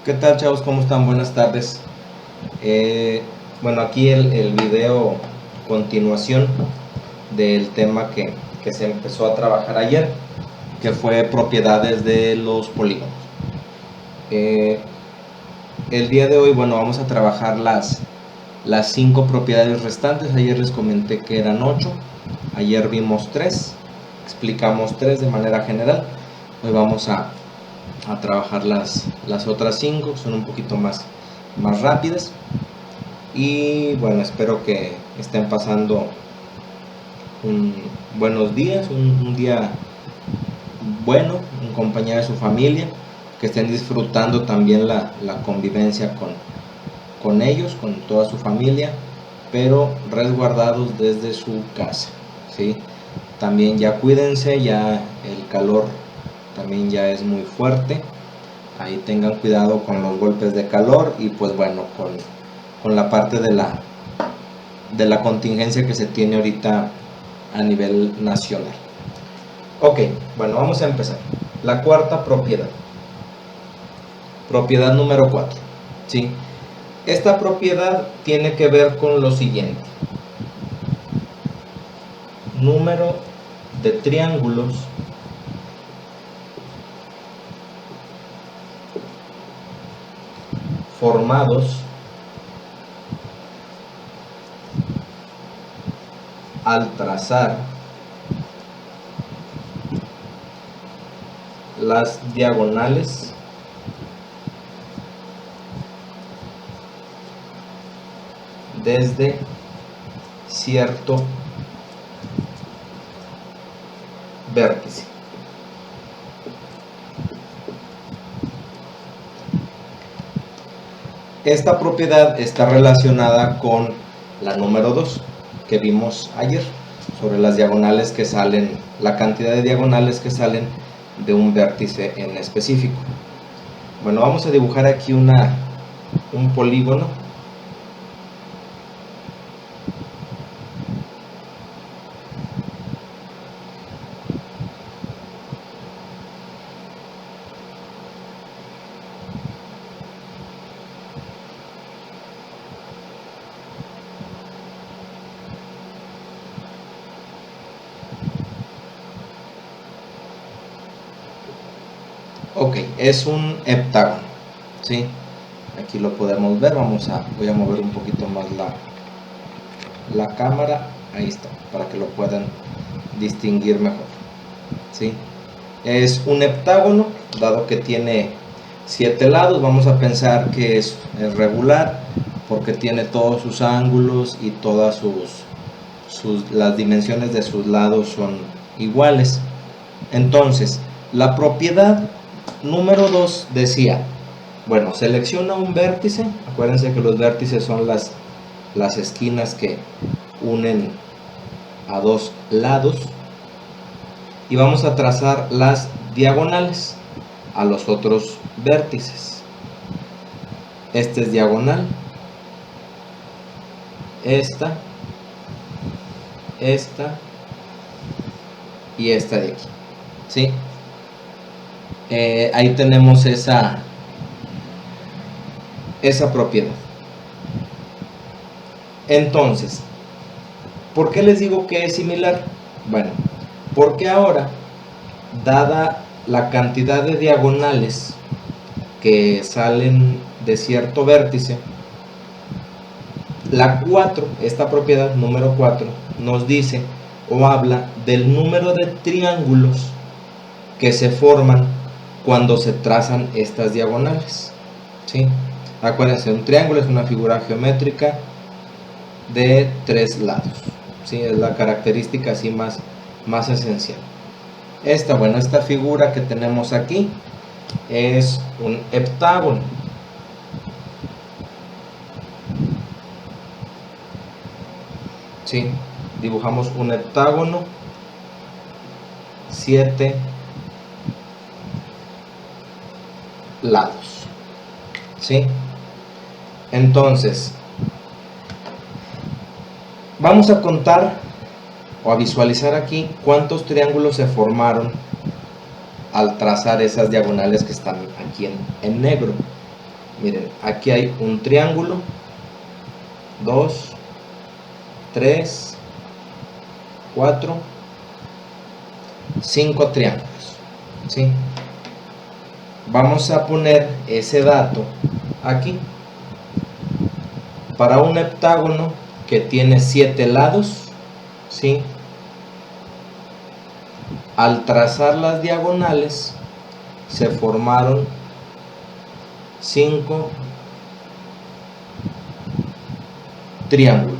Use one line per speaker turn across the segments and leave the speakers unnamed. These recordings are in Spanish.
¿Qué tal, chavos? ¿Cómo están? Buenas tardes. Bueno, aquí el video continuación del tema que se empezó a trabajar ayer, que fue propiedades de los polígonos. El día de hoy, bueno, vamos a trabajar las 5 propiedades restantes. Ayer les comenté que eran 8. Ayer vimos 3, explicamos 3 de manera general. Hoy vamos a trabajar las otras 5, son un poquito más rápidas. Y bueno, espero que estén pasando buenos días, un día bueno en compañía de su familia, que estén disfrutando también la convivencia con ellos, con toda su familia, pero resguardados desde su casa, ¿sí? También ya cuídense, ya el calor también ya es muy fuerte, ahí tengan cuidado con los golpes de calor y pues bueno, con la parte de la contingencia que se tiene ahorita a nivel nacional. Ok, bueno, vamos a empezar. La cuarta propiedad. Propiedad número 4. ¿Sí? Esta propiedad tiene que ver con lo siguiente. Número de triángulos formados al trazar las diagonales desde cierto vértice. Esta propiedad está relacionada con la número 2 que vimos ayer, sobre las diagonales que salen, la cantidad de diagonales que salen de un vértice en específico. Bueno, vamos a dibujar aquí un polígono. Ok, es un heptágono, ¿sí? Aquí lo podemos ver, voy a mover un poquito más la cámara, ahí está, para que lo puedan distinguir mejor, ¿sí? Es un heptágono, dado que tiene 7 lados, vamos a pensar que es regular, porque tiene todos sus ángulos y todas las dimensiones de sus lados son iguales. Entonces, la propiedad número 2 decía, bueno, selecciona un vértice, acuérdense que los vértices son las esquinas que unen a dos lados, y vamos a trazar las diagonales a los otros vértices. Este es diagonal, esta y esta de aquí, ¿sí? Ahí tenemos esa propiedad. Entonces, ¿por qué les digo que es similar? Bueno, porque ahora, dada la cantidad de diagonales que salen de cierto vértice, la 4, esta propiedad número 4, nos dice o habla del número de triángulos que se forman cuando se trazan estas diagonales, ¿sí? Acuérdense, un triángulo es una figura geométrica de 3 lados, ¿sí? Es la característica así más esencial. Esta figura que tenemos aquí es un heptágono. ¿Sí? Dibujamos un heptágono, 7 lados, ¿sí? Entonces, vamos a contar o a visualizar aquí cuántos triángulos se formaron al trazar esas diagonales que están aquí en negro. Miren, aquí hay un triángulo, 2, 3, 4, 5 triángulos, ¿sí? Vamos a poner ese dato aquí. Para un heptágono que tiene 7 lados, ¿sí? Al trazar las diagonales se formaron 5 triángulos,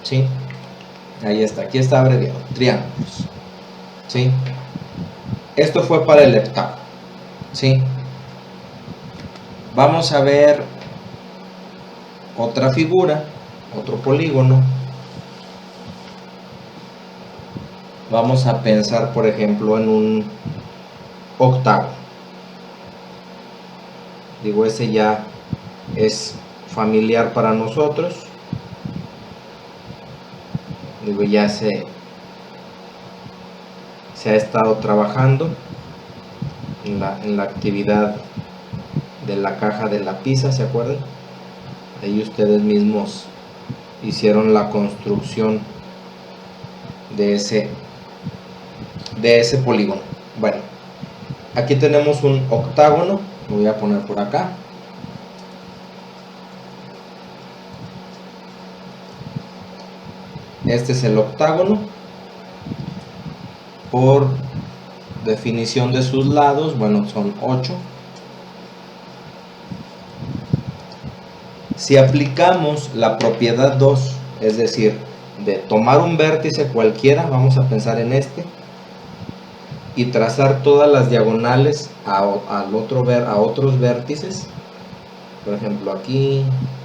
¿sí? Ahí está, aquí está abreviado, triángulos, ¿sí? Esto fue para el heptágono, ¿sí? Vamos a ver otra figura, otro polígono. Vamos a pensar, por ejemplo, en un octágono. Digo, ese ya es familiar para nosotros. Digo, ya se ha estado trabajando en la actividad de la caja de la pizza, ¿se acuerdan? Ahí ustedes mismos hicieron la construcción de ese polígono. Bueno, aquí tenemos un octágono, lo voy a poner por acá. Este es el octágono. Por definición de sus lados, bueno, son 8. Si aplicamos la propiedad 2, es decir, de tomar un vértice cualquiera, vamos a pensar en este, y trazar todas las diagonales a otros vértices, por ejemplo aquí,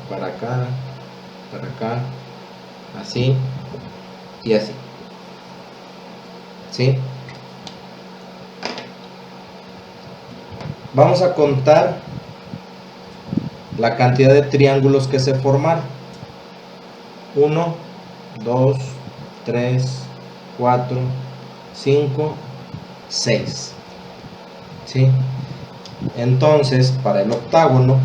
para acá, así y así, ¿sí? Vamos a contar la cantidad de triángulos que se formaron. 1, 2, 3, 4, 5, 6, ¿sí? Entonces, para el octágono,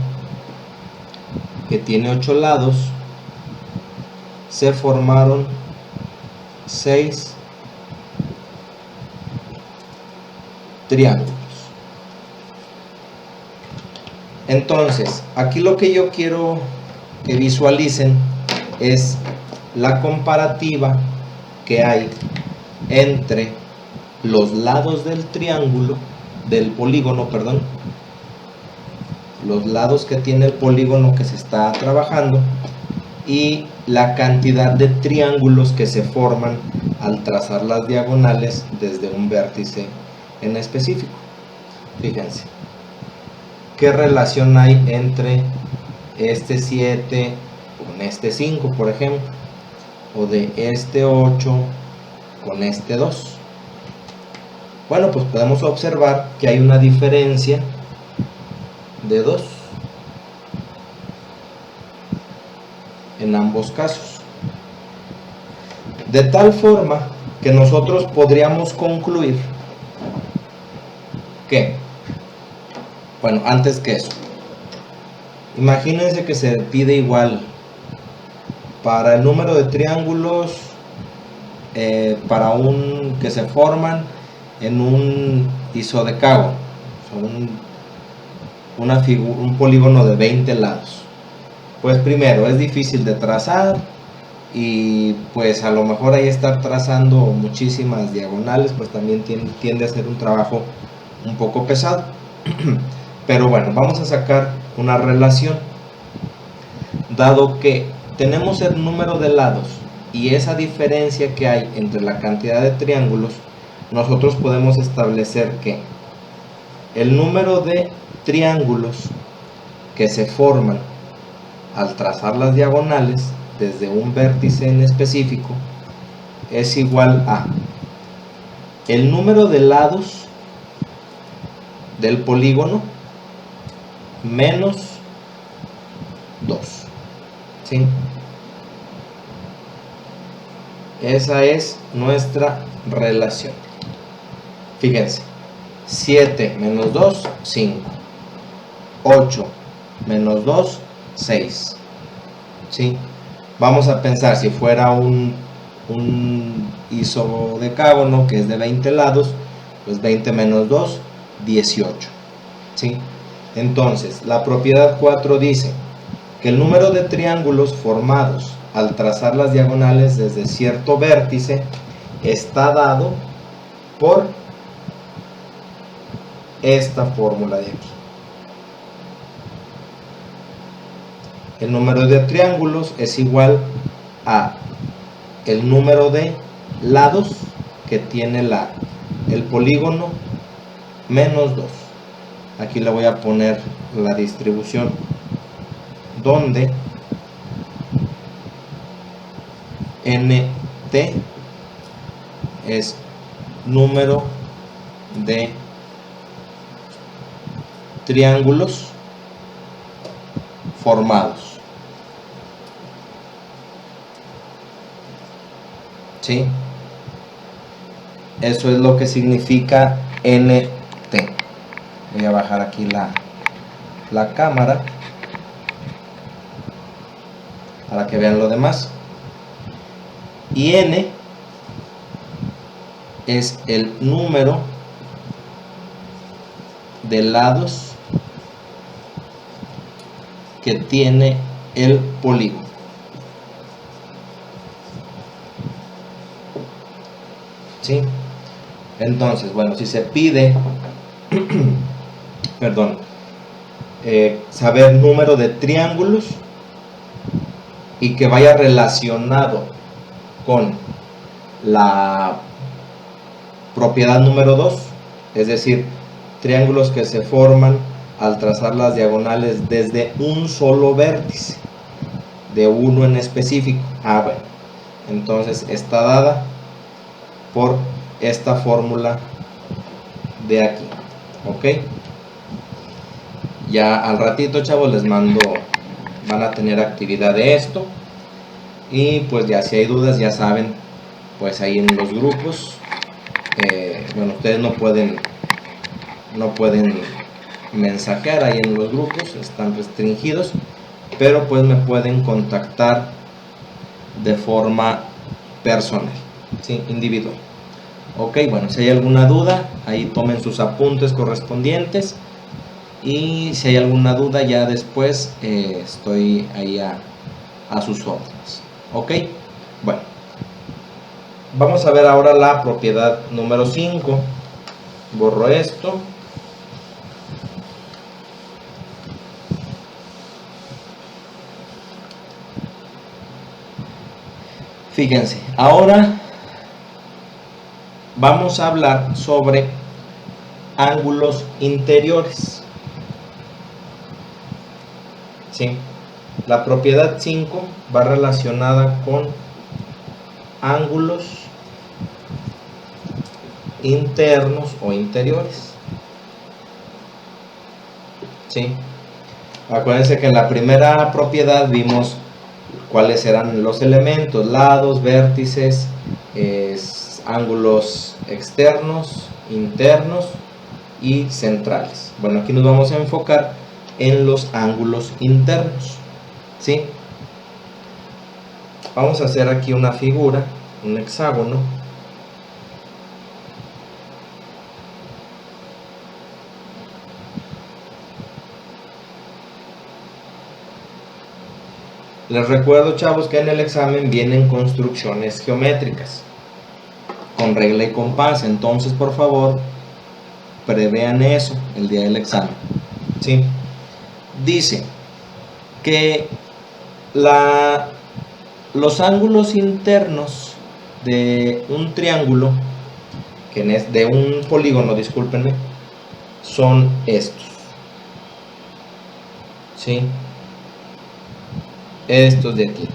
que tiene 8 lados, se formaron 6 triángulos. Entonces, aquí lo que yo quiero que visualicen es la comparativa que hay entre los lados del triángulo, del polígono, perdón, los lados que tiene el polígono que se está trabajando y la cantidad de triángulos que se forman al trazar las diagonales desde un vértice en específico. Fíjense, ¿qué relación hay entre este 7 con este 5, por ejemplo? O de este 8 con este 2. Bueno, pues podemos observar que hay una diferencia de 2 en ambos casos. De tal forma que nosotros podríamos concluir que, bueno, antes que eso, imagínense que se pide igual para el número de triángulos para que se forman en un isodecago, un polígono de 20 lados. Pues primero, es difícil de trazar y pues a lo mejor ahí estar trazando muchísimas diagonales pues también tiende a ser un trabajo un poco pesado. Pero bueno, vamos a sacar una relación. Dado que tenemos el número de lados y esa diferencia que hay entre la cantidad de triángulos, nosotros podemos establecer que el número de triángulos que se forman al trazar las diagonales desde un vértice en específico es igual a el número de lados del polígono menos 2, ¿sí? Esa es nuestra relación. Fíjense, 7 menos 2, 5. 8 menos 2, 6. ¿Sí? Vamos a pensar si fuera un isodecágono que es de 20 lados, pues 20 menos 2, 18. ¿Sí? Entonces, la propiedad 4 dice que el número de triángulos formados al trazar las diagonales desde cierto vértice está dado por esta fórmula de aquí. El número de triángulos es igual a el número de lados que tiene el polígono menos 2. Aquí le voy a poner la distribución donde nt es número de triángulos formados. ¿Sí? Eso es lo que significa nt. Voy a bajar aquí la cámara para que vean lo demás. Y n es el número de lados que tiene el polígono. ¿Sí? Entonces, bueno, si se pide perdón, saber número de triángulos y que vaya relacionado con la propiedad número 2, es decir, triángulos que se forman al trazar las diagonales desde un solo vértice, de uno en específico. Bueno, entonces está dada por esta fórmula de aquí. Ok, ya al ratito, chavos, les mando, van a tener actividad de esto, y pues ya si hay dudas, ya saben, pues ahí en los grupos, bueno, ustedes no pueden mensajear ahí en los grupos, están restringidos, pero pues me pueden contactar de forma personal, ¿sí? Individual. Ok, bueno, si hay alguna duda, ahí tomen sus apuntes correspondientes, y si hay alguna duda ya después estoy ahí a sus órdenes. Ok, bueno, vamos a ver ahora la propiedad número 5. Borro esto. Fíjense, ahora vamos a hablar sobre ángulos interiores. ¿Sí? La propiedad 5 va relacionada con ángulos internos o interiores. ¿Sí? Acuérdense que en la primera propiedad vimos cuáles eran los elementos: lados, vértices, ángulos externos, internos y centrales. Bueno, aquí nos vamos a enfocar en los ángulos internos. ¿Sí? Vamos a hacer aquí una figura, un hexágono. Les recuerdo, chavos, que en el examen vienen construcciones geométricas con regla y compás, entonces por favor prevean eso el día del examen. ¿Sí? Dice que los ángulos internos de un triángulo, de un polígono, discúlpenme, son estos. ¿Sí? Estos de aquí.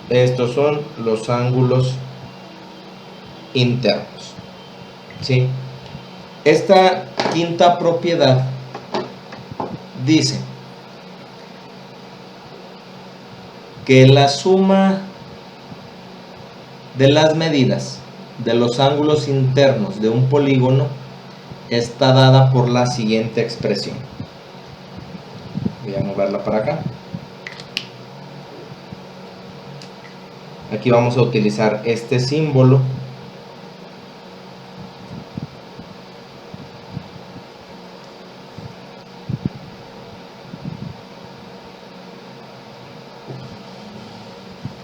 Estos son los ángulos internos. ¿Sí? Esta quinta propiedad dice que la suma de las medidas de los ángulos internos de un polígono está dada por la siguiente expresión. Voy a moverla para acá. Aquí vamos a utilizar este símbolo.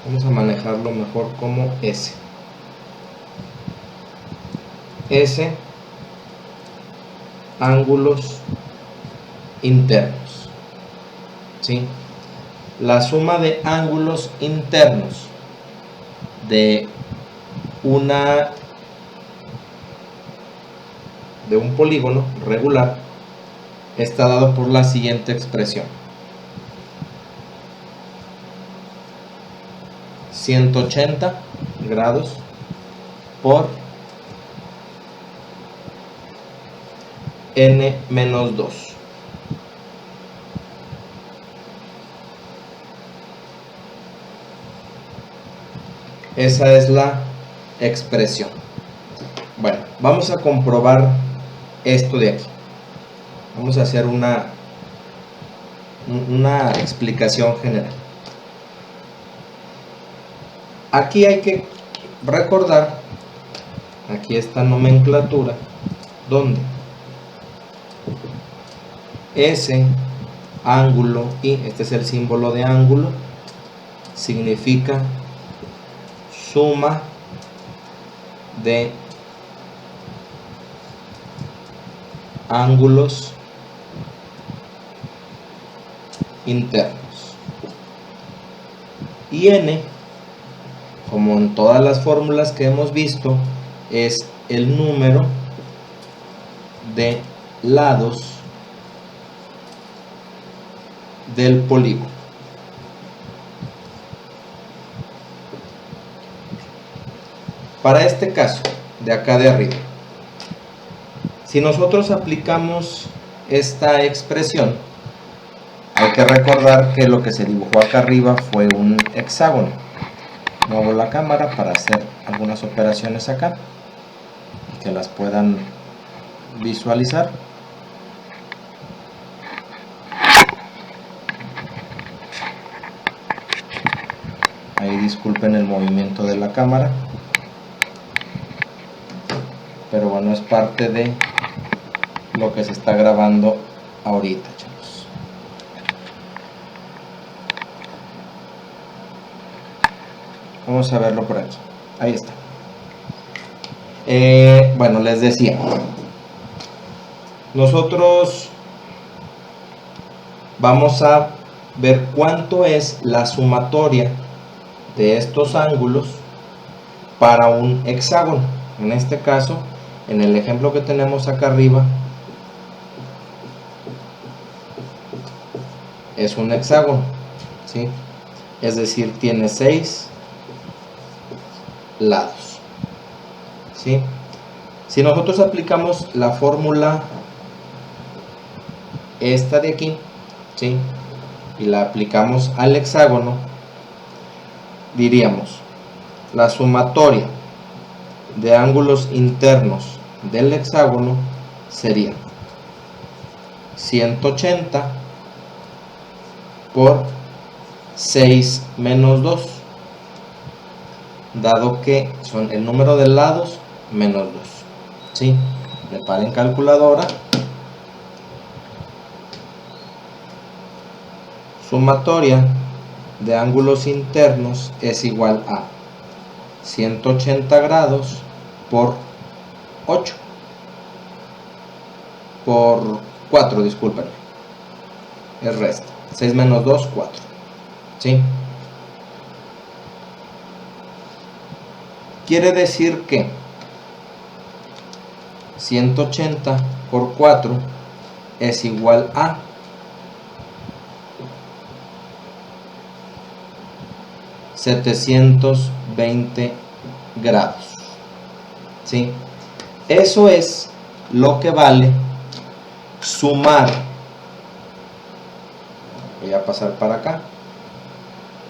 Vamos a manejarlo mejor como S. S, ángulos internos. ¿Sí? La suma de ángulos internos de un polígono regular está dado por la siguiente expresión: 180 grados por n menos 2. Esa es la expresión. Bueno, vamos a comprobar esto de aquí. Vamos a hacer una explicación general. Aquí hay que recordar, aquí esta nomenclatura, donde S, ángulo, y este es el símbolo de ángulo, significa suma de ángulos internos. Y n, como en todas las fórmulas que hemos visto, es el número de lados del polígono. Para este caso de acá de arriba, si nosotros aplicamos esta expresión, hay que recordar que lo que se dibujó acá arriba fue un hexágono. Muevo la cámara para hacer algunas operaciones acá y que las puedan visualizar. Ahí disculpen el movimiento de la cámara, pero bueno, es parte de lo que se está grabando ahorita, chicos. Vamos a verlo por aquí. Ahí está. Bueno, les decía, nosotros vamos a ver cuánto es la sumatoria de estos ángulos para un hexágono. En este caso, en el ejemplo que tenemos acá arriba, es un hexágono, ¿sí? Es decir, tiene 6 lados, ¿sí? Si nosotros aplicamos la fórmula esta de aquí, ¿sí?, y la aplicamos al hexágono, diríamos la sumatoria de ángulos internos del hexágono sería 180 por 6 menos 2, dado que son el número de lados menos 2, ¿sí? Preparen calculadora. Sumatoria de ángulos internos es igual a 180 grados por 8, por 4, disculpen, es resta, 6 menos 2, 4, ¿sí? Quiere decir que 180 por 4 es igual a 720 grados, ¿sí? Eso es lo que vale sumar. Voy a pasar para acá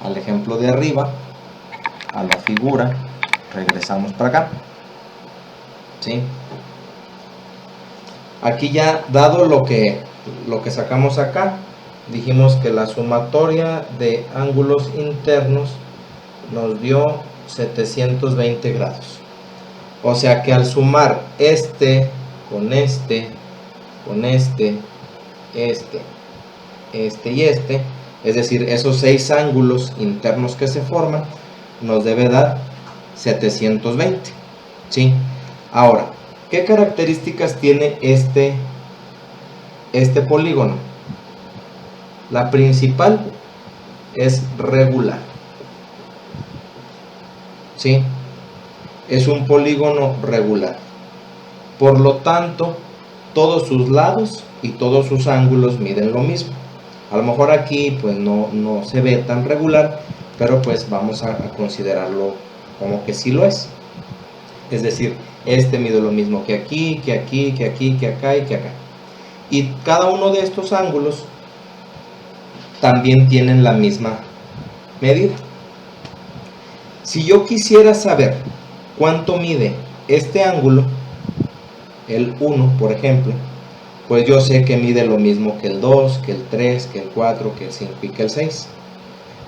al ejemplo de arriba, a la figura, regresamos para acá, ¿sí? Aquí ya, dado lo que sacamos acá, dijimos que la sumatoria de ángulos internos nos dio 720 grados. O sea que al sumar este con este, con este y este, es decir, esos 6 ángulos internos que se forman, nos debe dar 720, ¿sí? Ahora, ¿qué características tiene este polígono? La principal es regular, ¿sí? Es un polígono regular. Por lo tanto, todos sus lados y todos sus ángulos miden lo mismo. A lo mejor aquí pues no se ve tan regular, pero pues vamos a considerarlo como que sí lo es. Es decir, este mide lo mismo que aquí, que aquí, que aquí, que acá y que acá. Y cada uno de estos ángulos también tienen la misma medida. Si yo quisiera saber cuánto mide este ángulo, el 1 por ejemplo, pues yo sé que mide lo mismo que el 2, que el 3, que el 4, que el 5 y que el 6.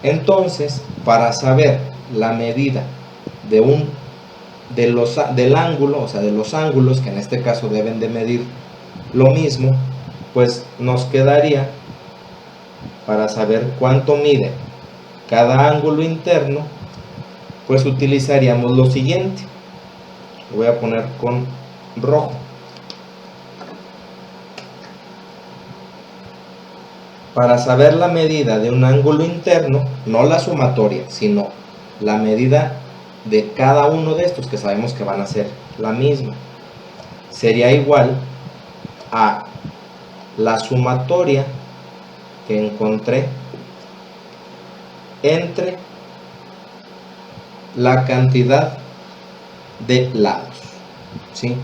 Entonces, para saber la medida del ángulo, o sea, de los ángulos, que en este caso deben de medir lo mismo, pues nos quedaría, para saber cuánto mide cada ángulo interno, pues utilizaríamos lo siguiente. Lo voy a poner con rojo. Para saber la medida de un ángulo interno, no la sumatoria, sino la medida de cada uno de estos, que sabemos que van a ser la misma, sería igual a la sumatoria que encontré entre la cantidad de lados, ¿sí?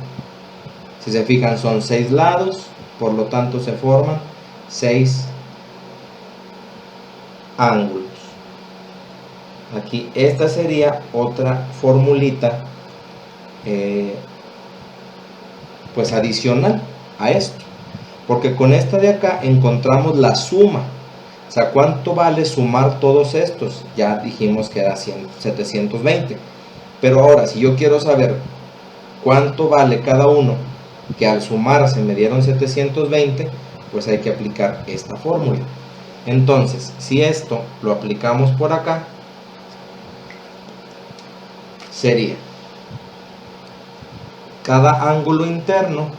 Si se fijan, son 6 lados, por lo tanto se forman 6 ángulos. Aquí esta sería otra formulita pues adicional a esto, porque con esta de acá encontramos la suma. O sea, ¿cuánto vale sumar todos estos? Ya dijimos que era 720. Pero ahora, si yo quiero saber cuánto vale cada uno, que al sumarse me dieron 720, pues hay que aplicar esta fórmula. Entonces, si esto lo aplicamos por acá, sería cada ángulo interno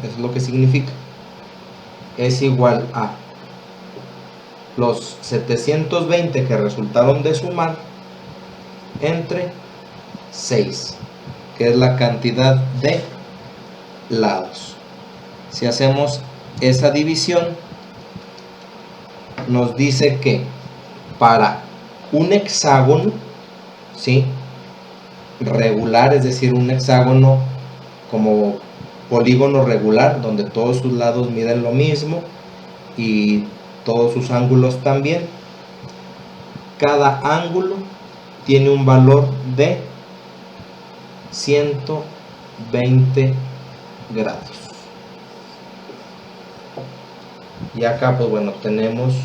es lo que significa, es igual a los 720 que resultaron de sumar entre 6, que es la cantidad de lados. Si hacemos esa división, nos dice que para un hexágono, ¿sí?, regular, es decir, un hexágono como polígono regular, donde todos sus lados miden lo mismo y todos sus ángulos también, cada ángulo tiene un valor de 120 grados. Y acá pues bueno, tenemos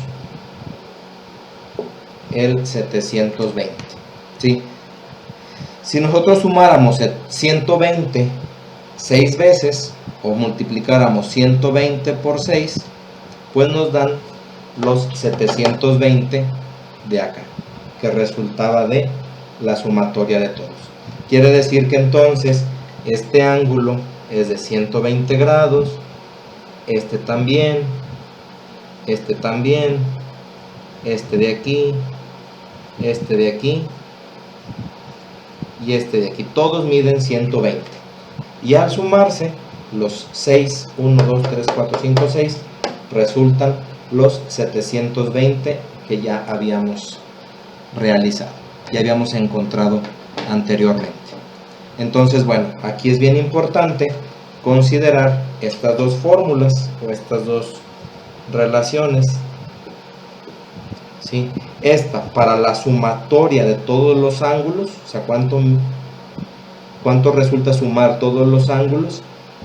el 720, ¿sí? Si nosotros sumáramos 120 6 veces o multiplicáramos 120 por 6, pues nos dan los 720 de acá, que resultaba de la sumatoria de todos. Quiere decir que entonces este ángulo es de 120 grados, este también, este también, este de aquí, este de aquí y este de aquí. Todos miden 120. Y al sumarse los 6, 1, 2, 3, 4, 5, 6, resultan los 720 que ya habíamos realizado, ya habíamos encontrado anteriormente. Entonces, bueno, aquí es bien importante considerar estas dos fórmulas o estas dos relaciones, ¿sí? Esta para la sumatoria de todos los ángulos, o sea, cuánto resulta sumar todos los ángulos,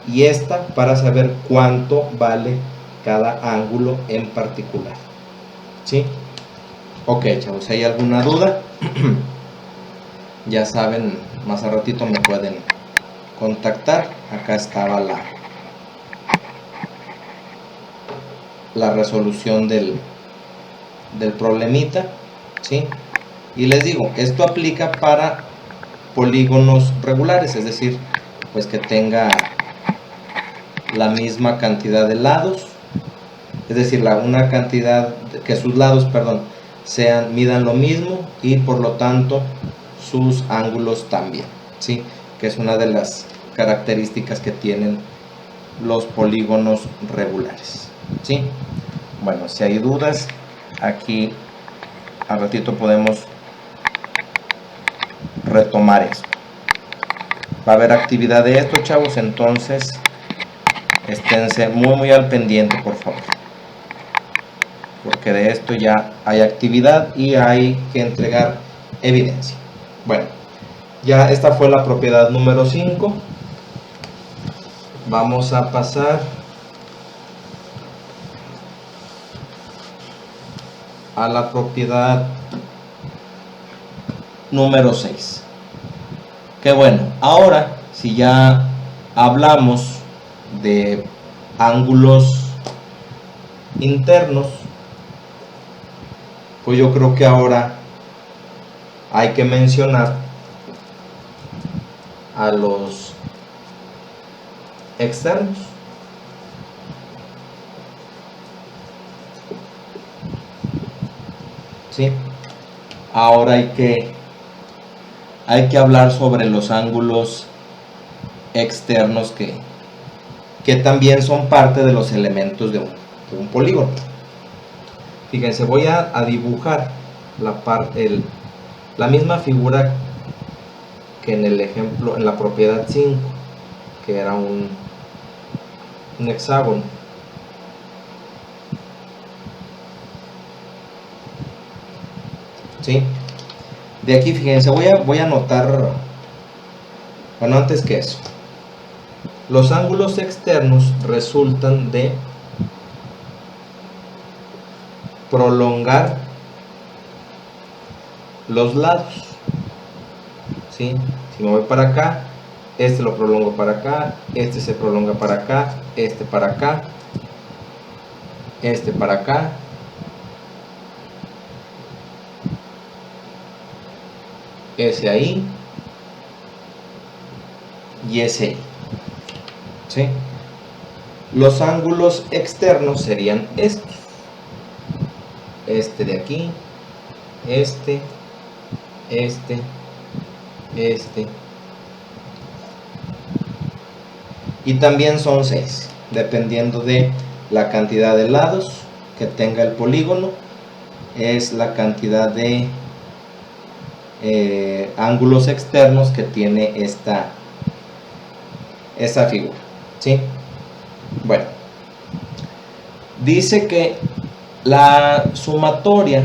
y esta para saber cuánto vale cada ángulo en particular. ¿Sí? Ok, chavos, si hay alguna duda, ya saben, más a ratito me pueden contactar. Acá estaba la resolución del problemita, ¿sí? Y les digo, esto aplica para polígonos regulares, es decir, pues que tenga la misma cantidad de lados, es decir, una cantidad, que sus lados, perdón, midan lo mismo y por lo tanto sus ángulos también, ¿sí? Que es una de las características que tienen los polígonos regulares, ¿sí? Bueno, si hay dudas, aquí al ratito podemos retomar esto. Va a haber actividad de esto, chavos, entonces esténse muy al pendiente, por favor, porque de esto ya hay actividad y hay que entregar evidencia. Bueno, ya esta fue la propiedad número 5. Vamos a pasar a la propiedad número 6. Que bueno, ahora si ya hablamos de ángulos internos, pues yo creo que ahora hay que mencionar a los externos. ¿Sí? Ahora hay que hablar sobre los ángulos externos que también son parte de los elementos de un polígono. Fíjense, voy a dibujar la misma figura que en el ejemplo, en la propiedad 5, que era un hexágono. ¿Sí? De aquí, fíjense, voy a anotar, bueno, antes que eso, los ángulos externos resultan de prolongar los lados. ¿Sí? Si me voy para acá, este lo prolongo para acá, este se prolonga para acá, este para acá, este para acá, ese ahí y ese ahí. ¿Sí? Los ángulos externos serían estos: este de aquí, este, y también son 6, dependiendo de la cantidad de lados que tenga el polígono, es la cantidad de ángulos externos que tiene esta figura. ¿Sí? Bueno, dice que la sumatoria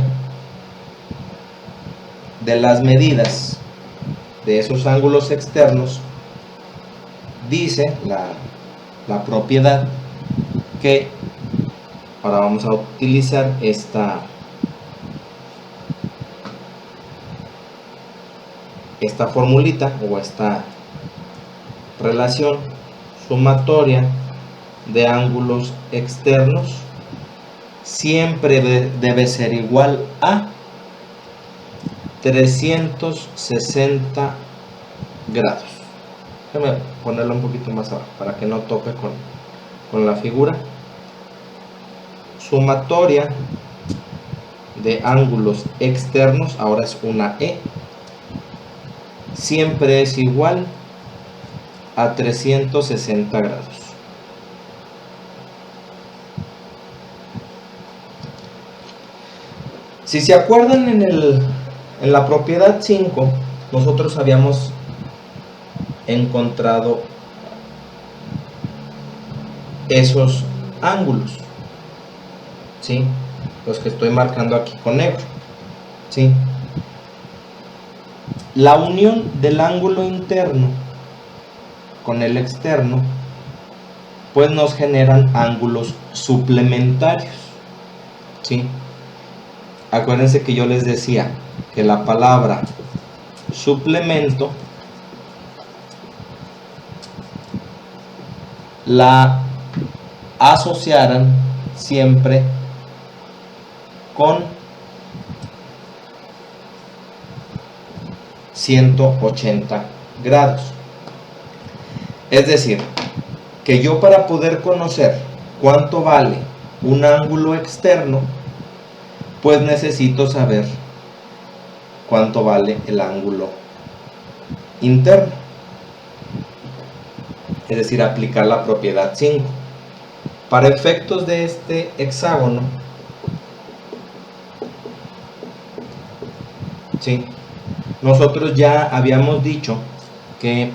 de las medidas de esos ángulos externos, dice la propiedad, que ahora vamos a utilizar esta formulita o esta relación: sumatoria de ángulos externos siempre debe ser igual a 360 grados. Déjame ponerlo un poquito más abajo para que no toque con la figura. Sumatoria de ángulos externos, ahora es una E, siempre es igual a 360 grados. Si se acuerdan, en la propiedad 5 nosotros habíamos encontrado esos ángulos, ¿sí? Los que estoy marcando aquí con negro, ¿sí? La unión del ángulo interno con el externo pues nos generan ángulos suplementarios, ¿sí? Acuérdense que yo les decía que la palabra suplemento la asociaran siempre con 180 grados. Es decir, que yo para poder conocer cuánto vale un ángulo externo, pues necesito saber cuánto vale el ángulo interno. Es decir, aplicar la propiedad 5. Para efectos de este hexágono, ¿sí?, nosotros ya habíamos dicho que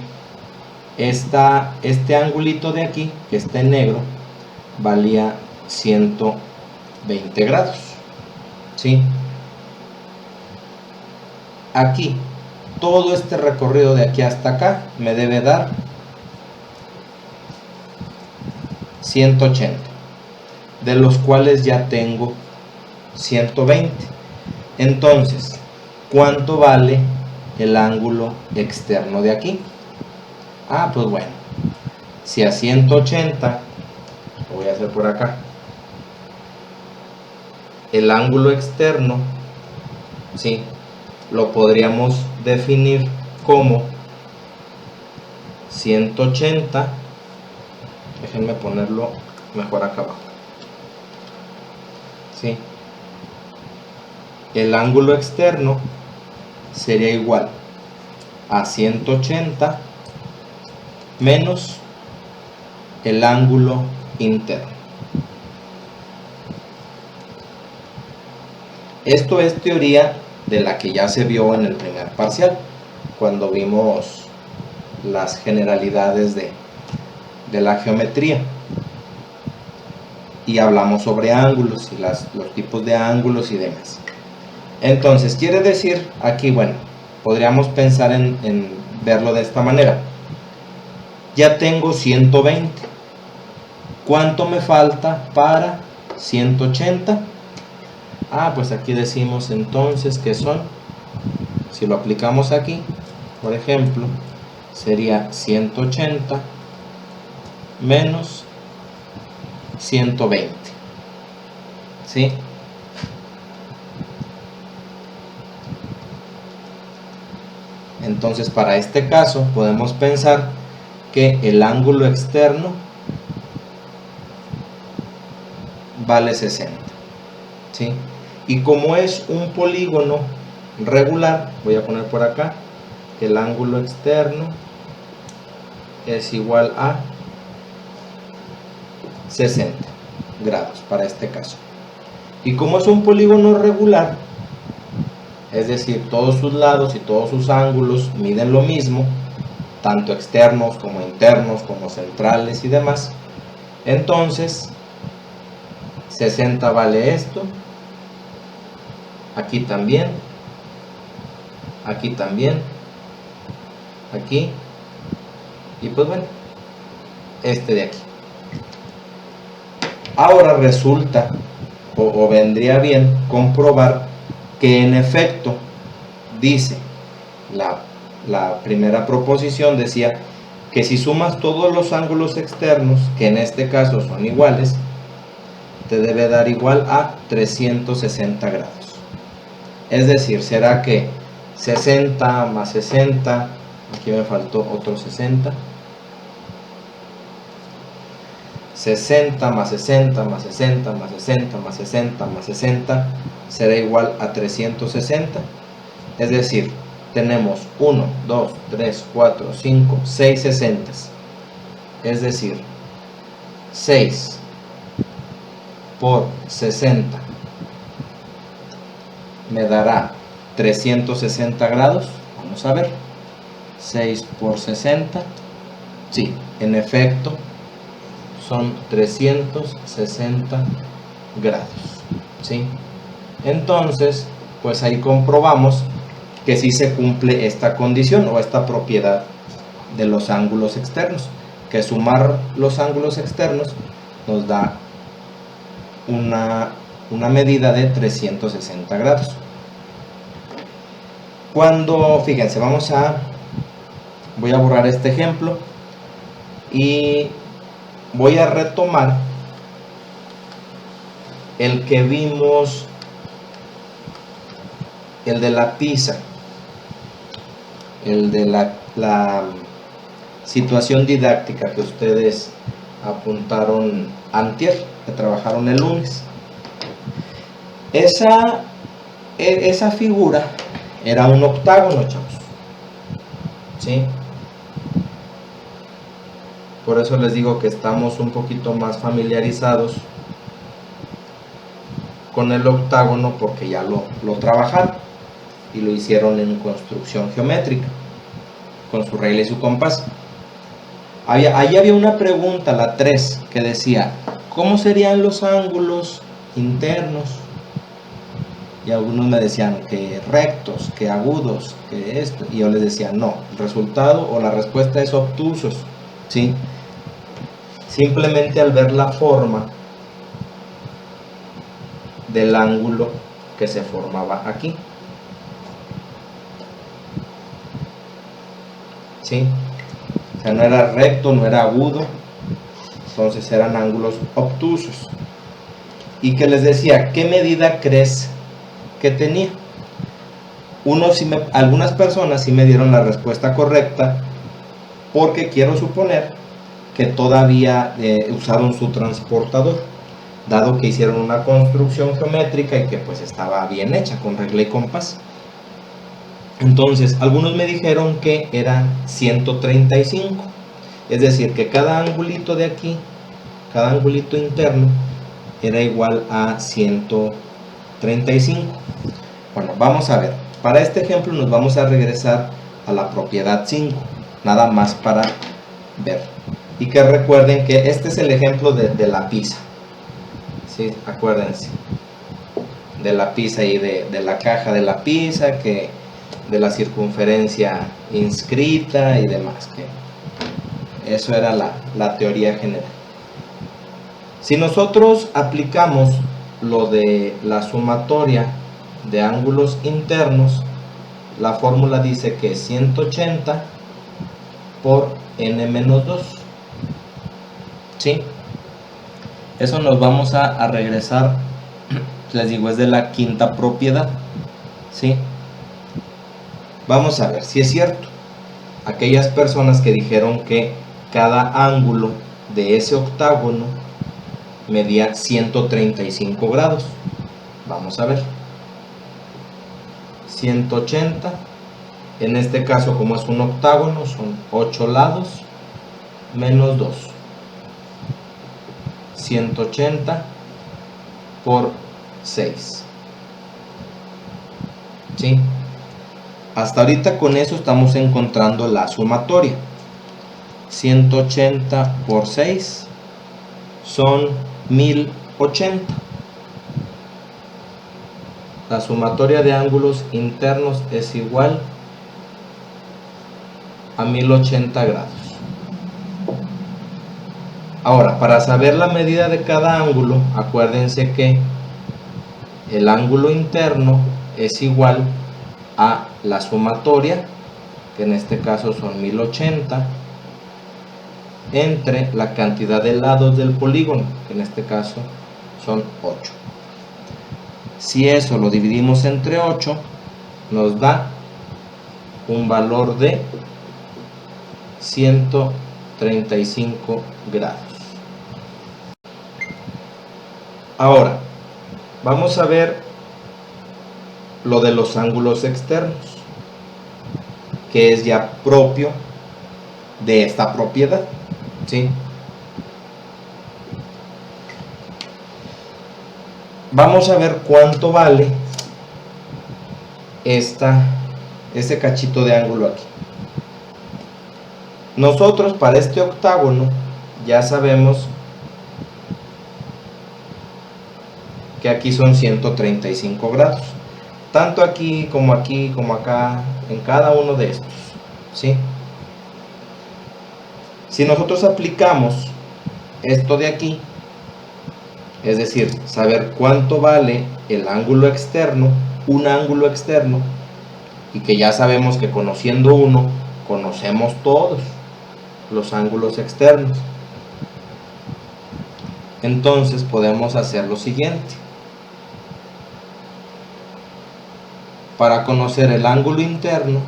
este angulito de aquí, que está en negro, valía 120 grados, ¿sí? Aquí, todo este recorrido de aquí hasta acá me debe dar 180, de los cuales ya tengo 120. Entonces, ¿cuánto vale el ángulo externo de aquí? Pues bueno, si a 180, lo voy a hacer por acá, el ángulo externo, ¿sí?, lo podríamos definir como 180, déjenme ponerlo mejor acá abajo, ¿sí? El ángulo externo sería igual a 180 menos el ángulo interno. Esto es teoría de la que ya se vio en el primer parcial, cuando vimos las generalidades de la geometría y hablamos sobre ángulos y los tipos de ángulos y demás. Entonces, quiere decir aquí, bueno, podríamos pensar en verlo de esta manera. Ya tengo 120. ¿Cuánto me falta para 180? Pues aquí decimos entonces que son, si lo aplicamos aquí, por ejemplo, sería 180 menos 120, ¿sí? Entonces, para este caso podemos pensar que el ángulo externo vale 60, ¿sí? Y como es un polígono regular, voy a poner por acá que el ángulo externo es igual a 60 grados para este caso. Y como es un polígono regular, es decir, todos sus lados y todos sus ángulos miden lo mismo, tanto externos como internos, como centrales y demás, entonces 60 vale esto, aquí también, aquí también, aquí, y pues bueno, este de aquí. Ahora resulta, o vendría bien comprobar que en efecto dice la primera proposición, decía que si sumas todos los ángulos externos, que en este caso son iguales, te debe dar igual a 360 grados. Es decir, será que 60 más 60, aquí me faltó otro 60, 60 más 60 más 60 más 60 más 60 más 60 será igual a 360. Es decir, tenemos 1, 2, 3, 4, 5, 6 60. Es decir, 6 por 60 me dará 360 grados. Vamos a ver. 6 por 60. Sí, en efecto, son 360 grados, ¿sí? Entonces, pues ahí comprobamos que sí se cumple esta condición o esta propiedad de los ángulos externos, que sumar los ángulos externos nos da una medida de 360 grados. Cuando, fíjense, voy a borrar este ejemplo y voy a retomar el que vimos, el de la pizza, el de la situación didáctica que ustedes apuntaron antier, que trabajaron el lunes. Esa figura era un octágono, chavos, ¿sí? Por eso les digo que estamos un poquito más familiarizados con el octágono, porque ya lo trabajaron y lo hicieron en construcción geométrica con su regla y su compás. Ahí había una pregunta, la 3, que decía: ¿cómo serían los ángulos internos? Y algunos me decían que rectos, que agudos, que esto, y yo les decía no, el resultado o la respuesta es obtusos, ¿sí? Simplemente al ver la forma del ángulo que se formaba aquí, ¿sí? O sea, no era recto, no era agudo, entonces eran ángulos obtusos. Y que les decía, ¿qué medida crees que tenía? Algunas personas sí me dieron la respuesta correcta, porque quiero suponer que todavía usaron su transportador, dado que hicieron una construcción geométrica y que pues estaba bien hecha con regla y compás. Entonces algunos me dijeron que eran 135, es decir, que cada angulito de aquí, cada angulito interno era igual a 135. Bueno, vamos a ver. Para este ejemplo nos vamos a regresar a la propiedad 5, nada más para ver. Y que recuerden que este es el ejemplo de la pizza, ¿sí? Acuérdense de la pizza y de la caja de la pizza, que de la circunferencia inscrita y demás, que eso era la teoría general. Si nosotros aplicamos lo de la sumatoria de ángulos internos, la fórmula dice que es 180 por n-2, ¿sí? Eso nos vamos a regresar, les digo, es de la quinta propiedad, ¿sí? Vamos a ver si es cierto. Aquellas personas que dijeron que cada ángulo de ese octágono medía 135 grados. Vamos a ver. 180, en este caso, como es un octágono, son 8 lados menos 2. 180 por 6. ¿Sí? Hasta ahorita con eso estamos encontrando la sumatoria. 180 por 6 son 1080. La sumatoria de ángulos internos es igual a 1080 grados. Ahora, para saber la medida de cada ángulo, acuérdense que el ángulo interno es igual a la sumatoria, que en este caso son 1080, entre la cantidad de lados del polígono, que en este caso son 8. Si eso lo dividimos entre 8, nos da un valor de 135 grados. Ahora, vamos a ver lo de los ángulos externos, que es ya propio de esta propiedad, ¿sí? Vamos a ver cuánto vale ese cachito de ángulo aquí. Nosotros para este octágono ya sabemos que aquí son 135 grados, tanto aquí, como acá, en cada uno de estos, ¿sí? Si nosotros aplicamos esto de aquí, es decir, saber cuánto vale el ángulo externo, un ángulo externo, y que ya sabemos que conociendo uno, conocemos todos los ángulos externos. Entonces podemos hacer lo siguiente. Para conocer el ángulo externo,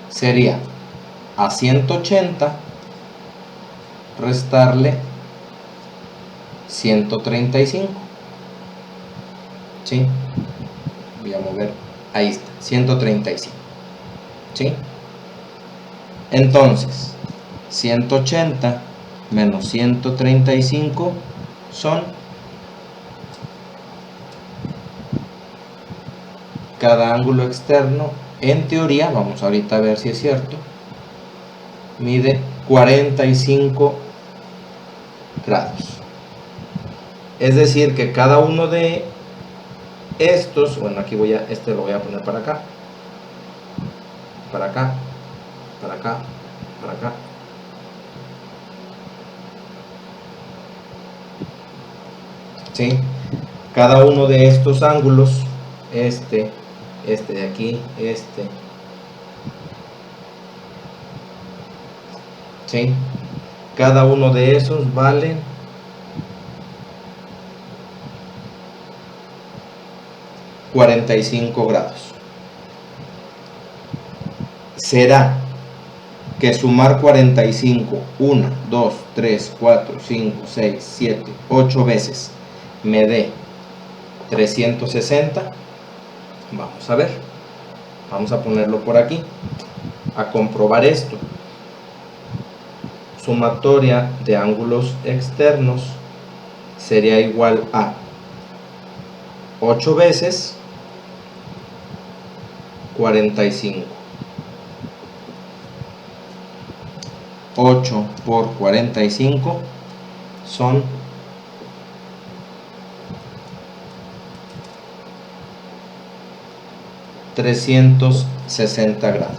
sería a 180 restarle 135. ¿Sí? Voy a mover, ahí está, 135. ¿Sí? Entonces, 180 menos 135 son, cada ángulo externo, en teoría, vamos ahorita a ver si es cierto, mide 45 grados. Es decir, que cada uno de estos, bueno, aquí este lo voy a poner para acá, para acá, para acá, para acá. ¿Sí? Cada uno de estos ángulos, este de aquí, ¿sí? Cada uno de esos vale 45 grados. Será que sumar 45, 1, 2, 3, 4, 5, 6, 7, 8 veces me dé 360. Vamos a ver, vamos a ponerlo por aquí, a comprobar esto. Sumatoria de ángulos externos sería igual a 8 veces 45. 8 por 45 son 360 grados.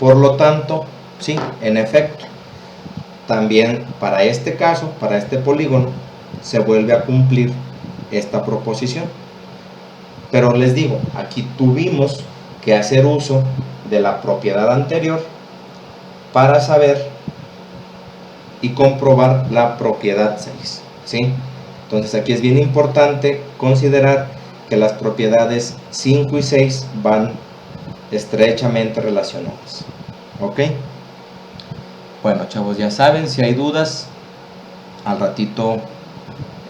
Por lo tanto, sí, en efecto, también para este caso, para este polígono, se vuelve a cumplir esta proposición. Pero les digo, aquí tuvimos que hacer uso de la propiedad anterior para saber y comprobar la propiedad 6, ¿sí? Entonces aquí es bien importante considerar que las propiedades 5 y 6 van estrechamente relacionadas. ¿Ok? Bueno, chavos, ya saben, si hay dudas, al ratito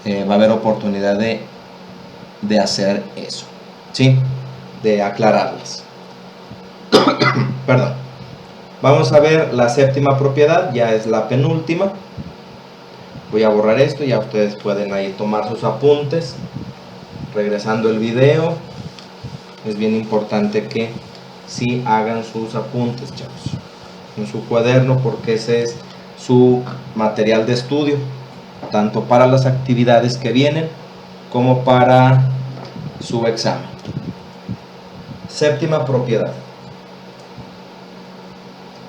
va a haber oportunidad de hacer eso, ¿sí? De aclararlas. Perdón. Vamos a ver la séptima propiedad, ya es la penúltima. Voy a borrar esto, ya ustedes pueden ahí tomar sus apuntes. Regresando el video, es bien importante que sí hagan sus apuntes, chavos, en su cuaderno, porque ese es su material de estudio, tanto para las actividades que vienen como para su examen. Séptima propiedad.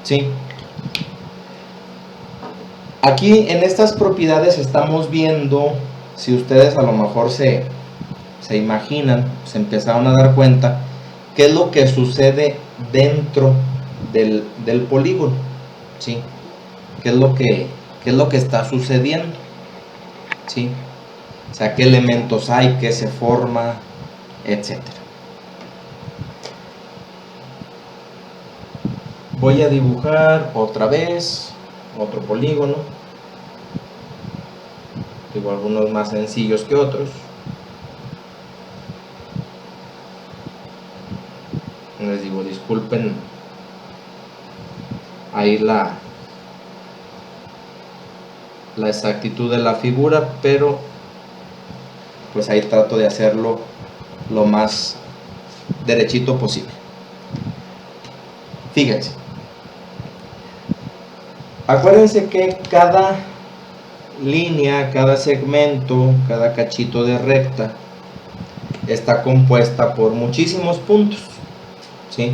¿Sí? Aquí en estas propiedades estamos viendo, si ustedes a lo mejor se imaginan, se empezaron a dar cuenta, qué es lo que sucede dentro del polígono, ¿sí? ¿Qué es lo que está sucediendo? ¿Sí? O sea, qué elementos hay, qué se forma, etcétera. Voy a dibujar otra vez otro polígono. Digo, algunos más sencillos que otros. Les digo, disculpen ahí la exactitud de la figura, pero pues ahí trato de hacerlo lo más derechito posible. Fíjense, acuérdense que cada línea, cada segmento, cada cachito de recta está compuesta por muchísimos puntos, ¿sí?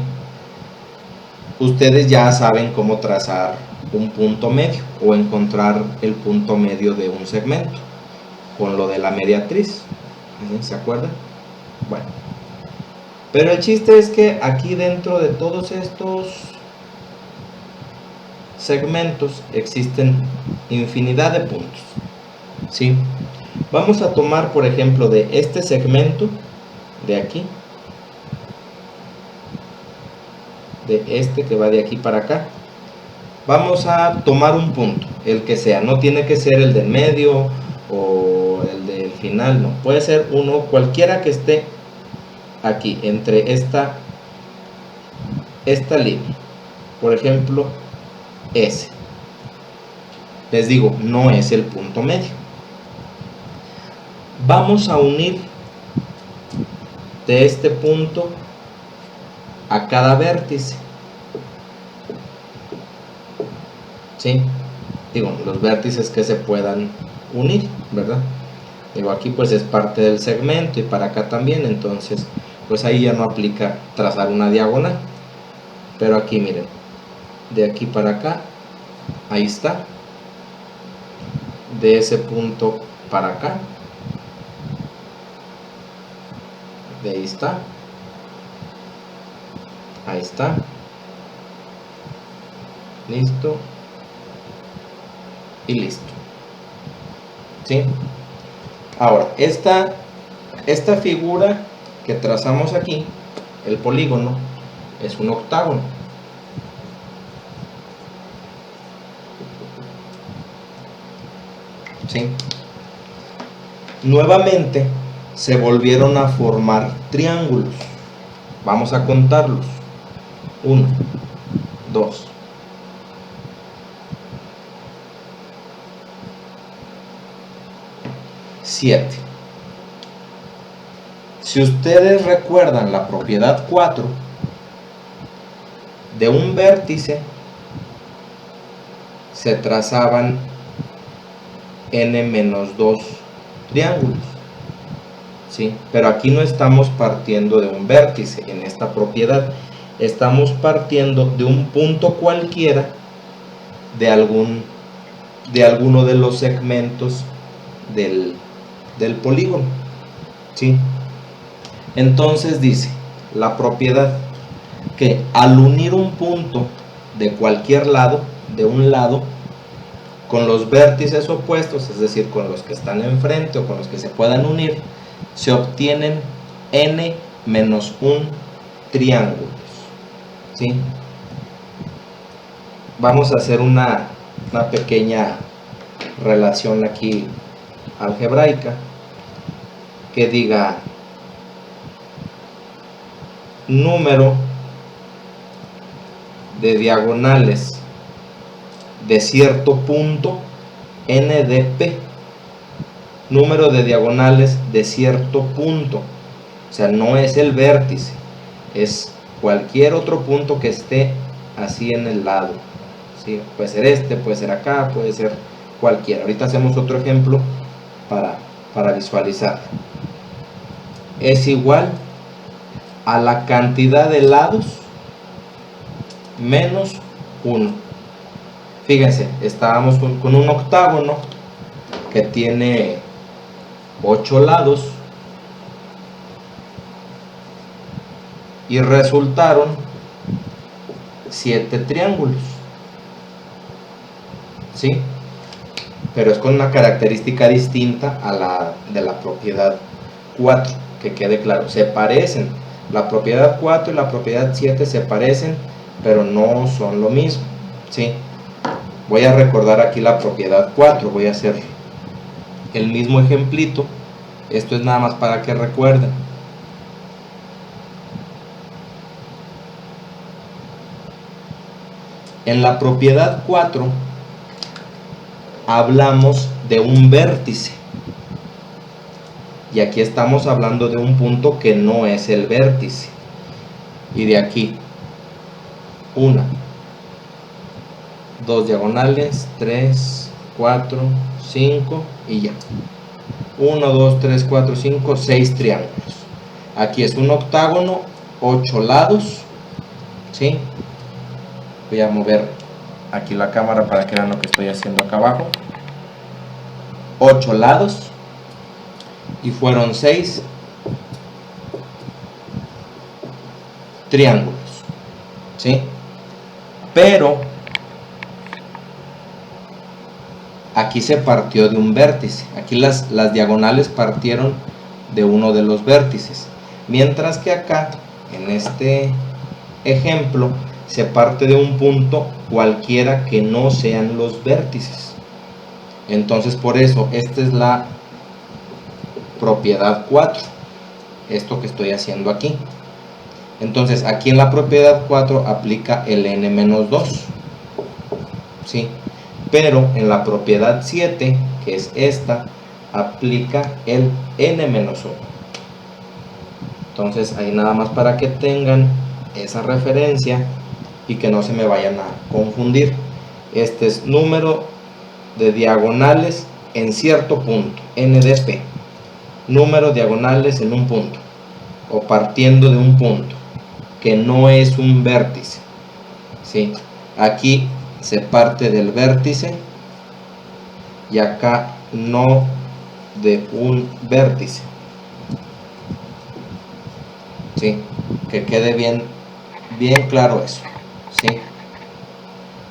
ustedes ya saben cómo trazar un punto medio o encontrar el punto medio de un segmento con lo de la mediatriz. ¿Se acuerdan? Bueno, pero el chiste es que aquí dentro de todos estos segmentos existen infinidad de puntos, ¿sí? Vamos a tomar, por ejemplo, de este segmento de aquí, de este que va de aquí para acá, vamos a tomar un punto, el que sea, no tiene que ser el del medio o el del final, no, puede ser uno, cualquiera que esté aquí, entre esta línea, por ejemplo, ese. Les digo, no es el punto medio. Vamos a unir de este punto a cada vértice, ¿sí? Digo, los vértices que se puedan unir, ¿verdad? Digo, aquí pues es parte del segmento y para acá también, entonces pues ahí ya no aplica trazar una diagonal. Pero aquí miren, de aquí para acá, ahí está. De ese punto para acá, de ahí está. Ahí está. Listo. Y listo. ¿Sí? Ahora, esta figura que trazamos aquí, el polígono, es un octágono. ¿Sí? Nuevamente se volvieron a formar triángulos. Vamos a contarlos. 1, 2, 7. Si ustedes recuerdan la propiedad 4, de un vértice se trazaban n-2 triángulos, ¿sí? Pero aquí no estamos partiendo de un vértice en esta propiedad, estamos partiendo de un punto cualquiera de alguno de los segmentos del polígono, ¿sí? Entonces dice la propiedad que al unir un punto de cualquier lado, de un lado, con los vértices opuestos, es decir, con los que están enfrente o con los que se puedan unir, se obtienen n-1 triángulos, ¿sí? Vamos a hacer una pequeña relación aquí algebraica que diga número de diagonales de cierto punto n de p, número de diagonales de cierto punto, o sea, no es el vértice, es cualquier otro punto que esté así en el lado, ¿sí? Puede ser este, puede ser acá, puede ser cualquiera. Ahorita hacemos otro ejemplo para visualizar. Es igual a la cantidad de lados menos 1. Fíjense, estábamos con un octágono que tiene 8 lados y resultaron 7 triángulos, ¿sí? Pero es con una característica distinta a la de la propiedad 4, que quede claro, se parecen. La propiedad 4 y la propiedad 7 se parecen, pero no son lo mismo, ¿sí? Voy a recordar aquí la propiedad 4, voy a hacer el mismo ejemplito. Esto es nada más para que recuerden. En la propiedad 4 hablamos de un vértice. Y aquí estamos hablando de un punto que no es el vértice. Y de aquí, 1, 2 diagonales, 3, 4, 5 y ya. 1, 2, 3, 4, 5, 6 triángulos. Aquí es un octágono, 8 lados, ¿sí? Voy a mover aquí la cámara para que vean lo que estoy haciendo acá abajo. 8 lados y fueron 6 triángulos, ¿sí? Pero aquí se partió de un vértice. Aquí las diagonales partieron de uno de los vértices, mientras que acá en este ejemplo se parte de un punto cualquiera que no sean los vértices. Entonces por eso esta es la propiedad 4, esto que estoy haciendo aquí. Entonces aquí en la propiedad 4 aplica el n-2, ¿sí? Pero en la propiedad 7, que es esta, aplica el n-1. Entonces ahí nada más para que tengan esa referencia y que no se me vayan a confundir. Este es número de diagonales en cierto punto, n de p. Número de diagonales en un punto, o partiendo de un punto, que no es un vértice, ¿sí? Aquí se parte del vértice y acá no de un vértice, ¿sí? Que quede bien claro eso, ¿sí?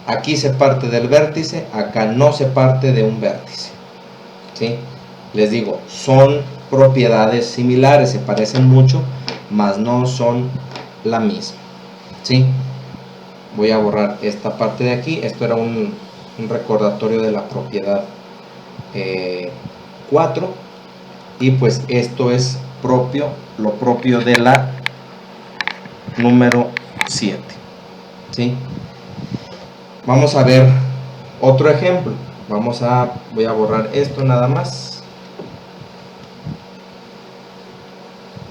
Aquí se parte del vértice, acá no se parte de un vértice, ¿sí? Les digo, son propiedades similares, se parecen mucho, mas no son la misma, ¿sí? Voy a borrar esta parte de aquí. Esto era un recordatorio de la propiedad 4, y pues esto es lo propio de la número 7, ¿sí? Vamos a ver otro ejemplo. Voy a borrar esto nada más,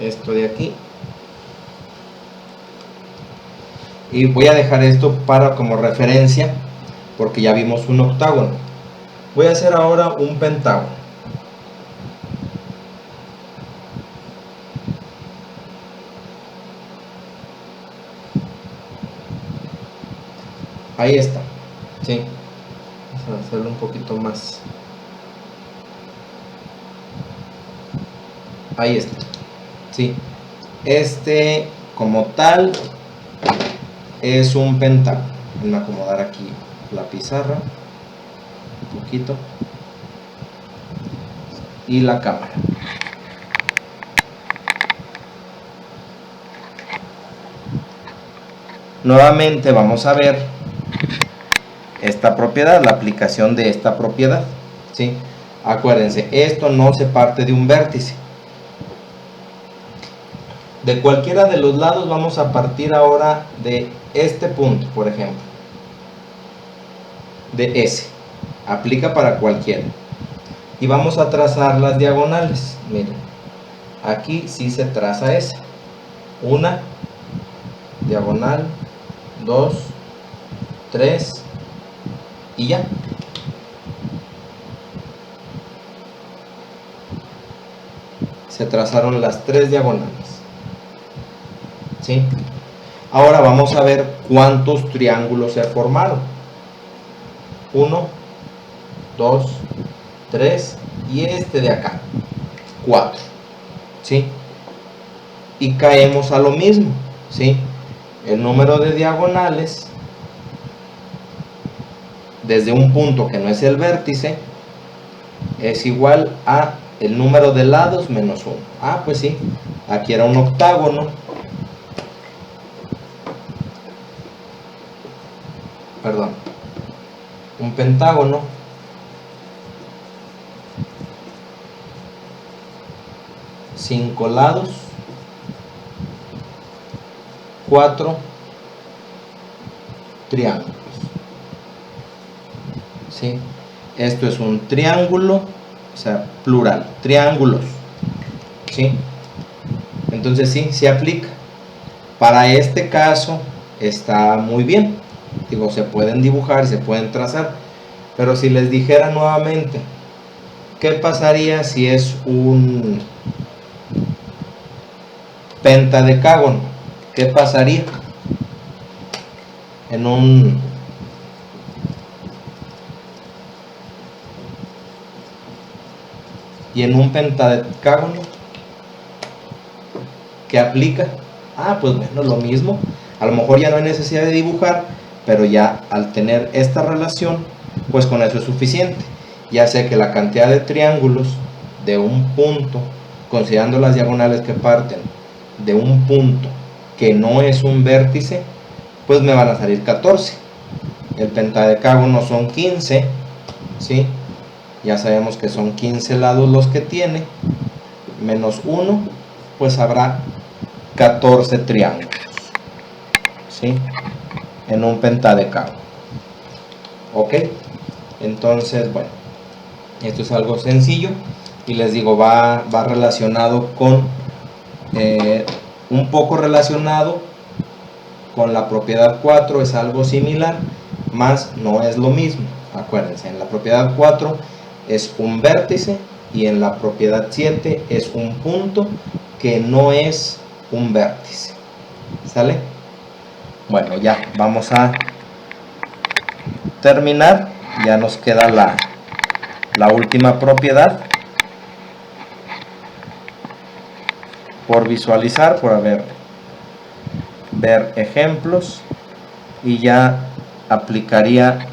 esto de aquí, y voy a dejar esto como referencia porque ya vimos un octágono. Voy a hacer ahora un pentágono. Ahí está, ¿sí? Vamos a hacerlo un poquito más. Ahí está, ¿sí? Este como tal es un pentágono. Voy a acomodar aquí la pizarra un poquito y la cámara. Nuevamente vamos a ver esta propiedad, la aplicación de esta propiedad, ¿sí? Acuérdense, esto no se parte de un vértice. De cualquiera de los lados vamos a partir ahora de este punto, por ejemplo, de ese. Aplica para cualquiera. Y vamos a trazar las diagonales. Miren, aquí sí se traza esa. Una diagonal, 2, 3 y ya. Se trazaron las 3 diagonales, ¿sí? Ahora vamos a ver cuántos triángulos se formaron. 1, 2, 3 y este de acá, 4, ¿sí? Y caemos a lo mismo, ¿sí? El número de diagonales desde un punto que no es el vértice es igual a el número de lados menos 1. Ah, pues sí, aquí era un octágono, perdón, un pentágono, cinco lados, 4 triángulos, ¿sí? Esto es un triángulo, o sea, plural, triángulos, ¿sí? Entonces sí, se aplica. Para este caso está muy bien. Digo, se pueden dibujar y se pueden trazar. Pero si les dijera nuevamente, ¿qué pasaría si es un pentadecágono? ¿Qué pasaría? en un pentadecágono, ¿qué aplica? Pues bueno, lo mismo. A lo mejor ya no hay necesidad de dibujar, pero ya al tener esta relación, pues con eso es suficiente. Ya sé que la cantidad de triángulos de un punto, considerando las diagonales que parten de un punto que no es un vértice, pues me van a salir 14. El pentadecágono son 15, ¿sí? Ya sabemos que son 15 lados los que tiene, menos 1, pues habrá 14 triángulos, ¿sí? En un pentadecágono. Ok, entonces, bueno, esto es algo sencillo y les digo, va relacionado con, un poco relacionado con la propiedad 4, es algo similar, más no es lo mismo. Acuérdense, en la propiedad 4 es un vértice y en la propiedad 7 es un punto que no es un vértice. ¿Sale? Bueno, ya vamos a terminar. Ya nos queda la última propiedad por visualizar, por ver ejemplos, y ya aplicaría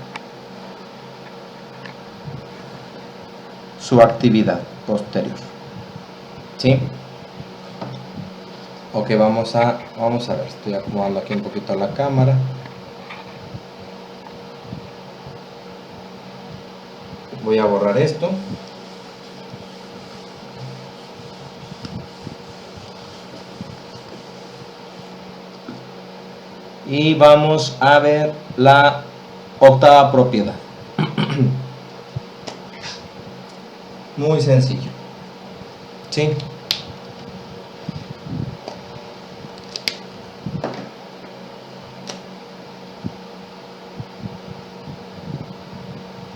su actividad posterior. ¿Sí? Ok, vamos a ver, estoy acomodando aquí un poquito la cámara. Voy a borrar esto. Y vamos a ver la octava propiedad. Muy sencillo. ¿Sí?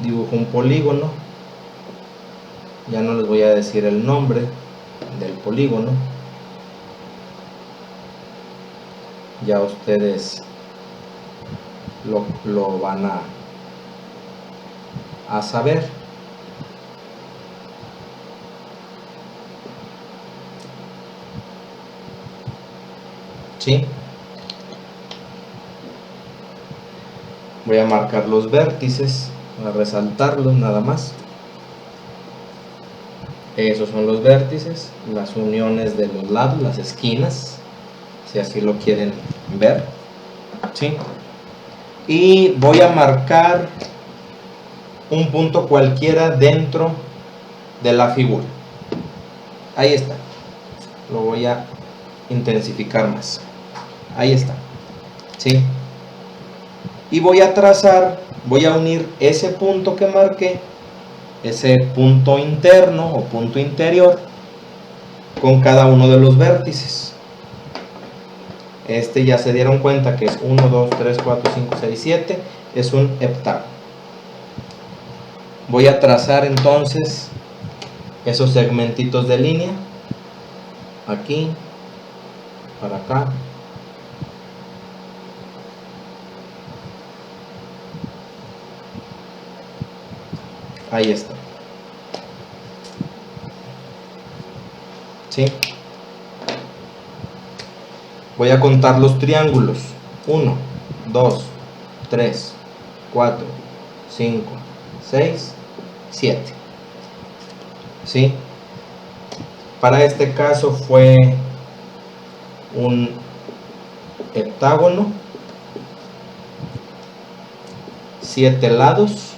Dibujo un polígono. Ya no les voy a decir el nombre del polígono. Ya ustedes lo van a saber. ¿Sí? Voy a marcar los vértices, a resaltarlos nada más. Esos son los vértices, las uniones de los lados, las esquinas, si así lo quieren ver. ¿Sí? Y voy a marcar un punto cualquiera dentro de la figura. Ahí está. Lo voy a intensificar más. Ahí está. ¿Sí? Y voy a trazar, voy a unir ese punto que marqué, ese punto interno o punto interior, con cada uno de los vértices. Ya se dieron cuenta que es 1, 2, 3, 4, 5, 6, 7. Es un heptágono. Voy a trazar entonces esos segmentitos de línea. Aquí, para acá. Ahí está. ¿Sí? Voy a contar los triángulos. 1, 2, 3, 4, 5, 6, 7. ¿Sí? Para este caso fue un heptágono, 7 lados,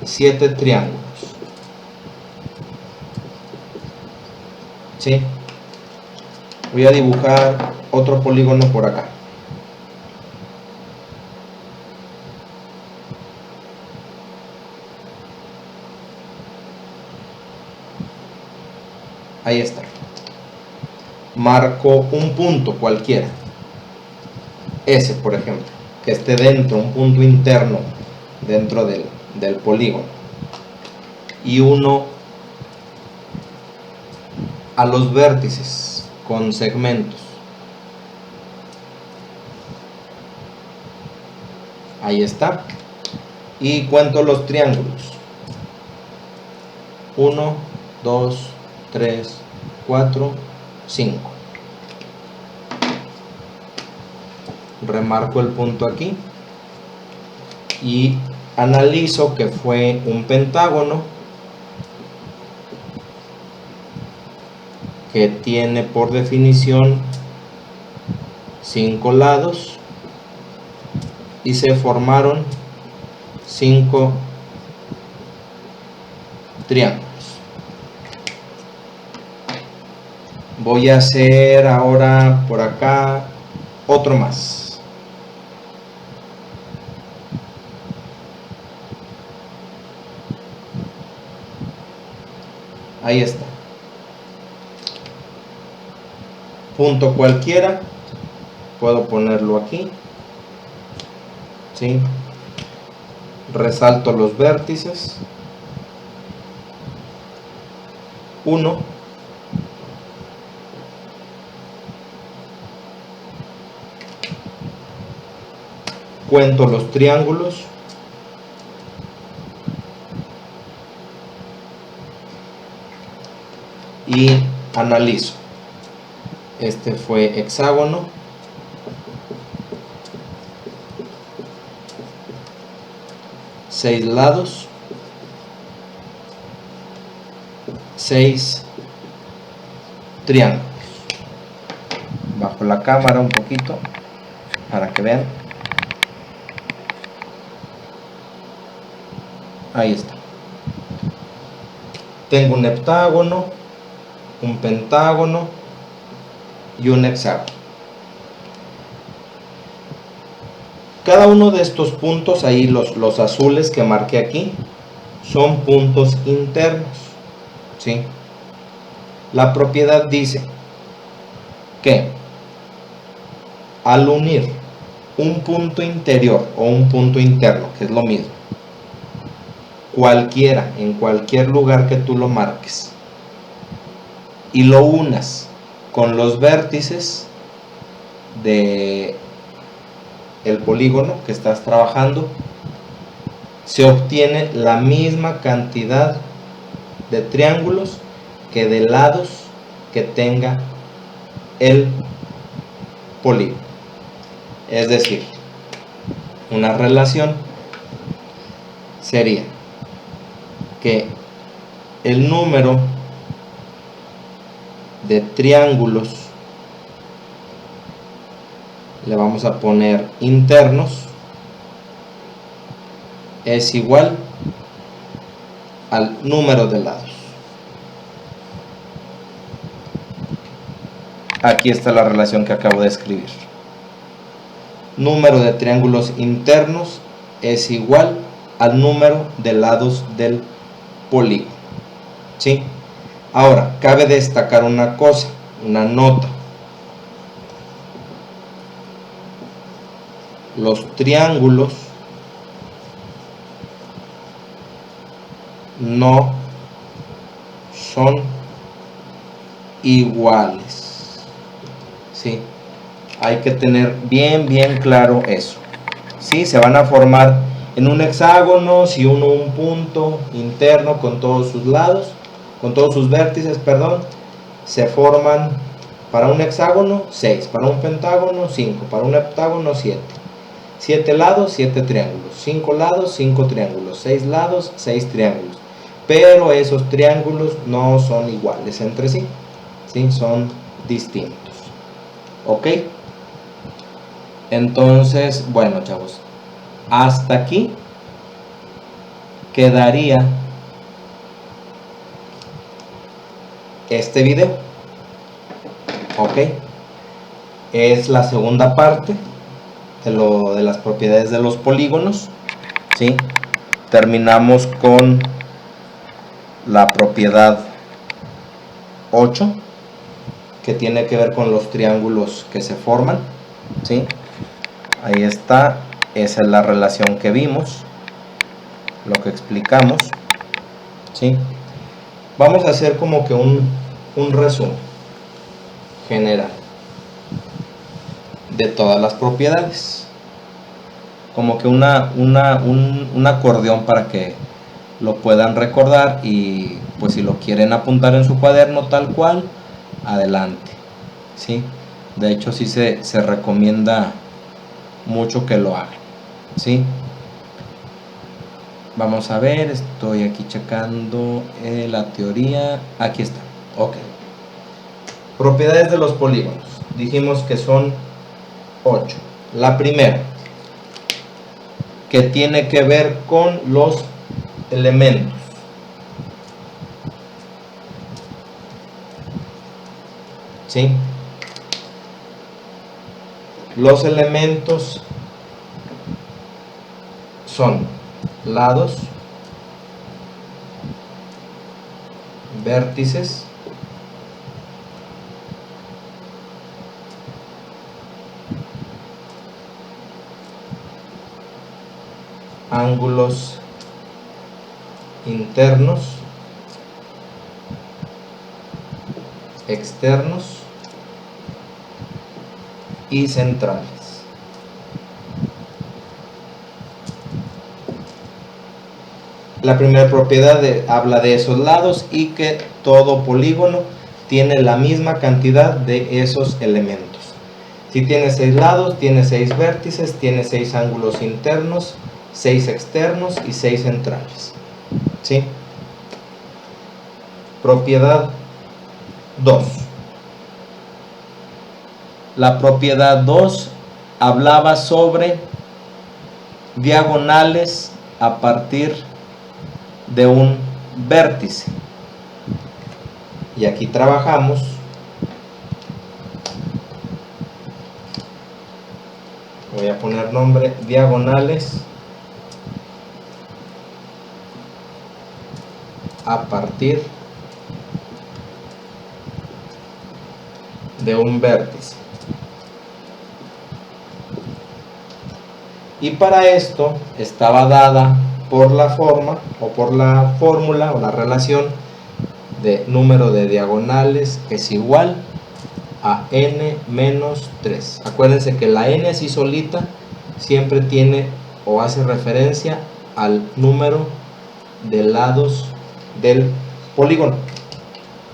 7 triángulos. ¿Sí? Voy a dibujar otro polígono por acá. Ahí está. Marco un punto cualquiera. Ese, por ejemplo, que esté dentro, un punto interno dentro del polígono. Y uno a los vértices con segmentos. Ahí está. Y cuento los triángulos. 1, 2, 3, 4, 5. Remarco el punto aquí y analizo que fue un pentágono que tiene por definición 5 lados y se formaron 5 triángulos. Voy a hacer ahora por acá otro más. Ahí está. Punto cualquiera. Puedo ponerlo aquí. ¿Sí? Resalto los vértices. 1. Cuento los triángulos. Y analizo. Este fue hexágono. Seis lados. 6 triángulos. Bajo la cámara un poquito para que vean. Ahí está. Tengo un heptágono, un pentágono y un hexágono. Cada uno de estos puntos, ahí los azules que marqué aquí, son puntos internos. ¿Sí? La propiedad dice que al unir un punto interior o un punto interno, que es lo mismo, cualquiera, en cualquier lugar que tú lo marques, y lo unas con los vértices de el polígono que estás trabajando, se obtiene la misma cantidad de triángulos que de lados que tenga el polígono. Es decir, una relación sería que el número de triángulos, le vamos a poner internos, es igual al número de lados. Aquí está la relación que acabo de escribir. Número de triángulos internos es igual al número de lados del polígono. ¿Sí? Ahora, cabe destacar una cosa, una nota. Los triángulos no son iguales. ¿Sí? Hay que tener bien claro eso. ¿Sí? Se van a formar en un hexágono si uno un punto interno con todos sus lados, con todos sus vértices, perdón, se forman para un hexágono 6, para un pentágono 5, para un heptágono 7. 7 lados, 7 triángulos, 5 lados, 5 triángulos, 6 lados, 6 triángulos. Pero esos triángulos no son iguales entre sí, ¿sí? Son distintos. ¿Ok? Entonces, bueno, chavos, hasta aquí quedaría este video. ¿Ok? Es la segunda parte de las propiedades de los polígonos. ¿Sí? Terminamos con la propiedad 8, que tiene que ver con los triángulos que se forman. ¿Sí? Ahí está, esa es la relación que vimos, lo que explicamos. ¿Sí? Vamos a hacer como que un resumen general de todas las propiedades. como que un acordeón para que lo puedan recordar, y pues si lo quieren apuntar en su cuaderno tal cual, adelante, ¿sí? De hecho sí se recomienda mucho que lo hagan, ¿sí? Vamos a ver, estoy aquí checando la teoría, aquí está, ok. Propiedades de los polígonos, dijimos que son 8. La primera, que tiene que ver con los elementos. ¿Sí? Los elementos son lados, vértices, ángulos internos, externos y centrales. La primera propiedad habla de esos lados y que todo polígono tiene la misma cantidad de esos elementos. Si tiene 6 lados, tiene 6 vértices, tiene 6 ángulos internos, 6 externos y 6 centrales. ¿Sí? Propiedad 2. La propiedad 2 hablaba sobre diagonales a partir de un vértice. Y aquí trabajamos voy a poner nombre diagonales a partir de un vértice. Y para esto estaba dada por la forma o por la fórmula o la relación de número de diagonales es igual a n menos 3. Acuérdense que la n así solita siempre tiene o hace referencia al número de lados del polígono.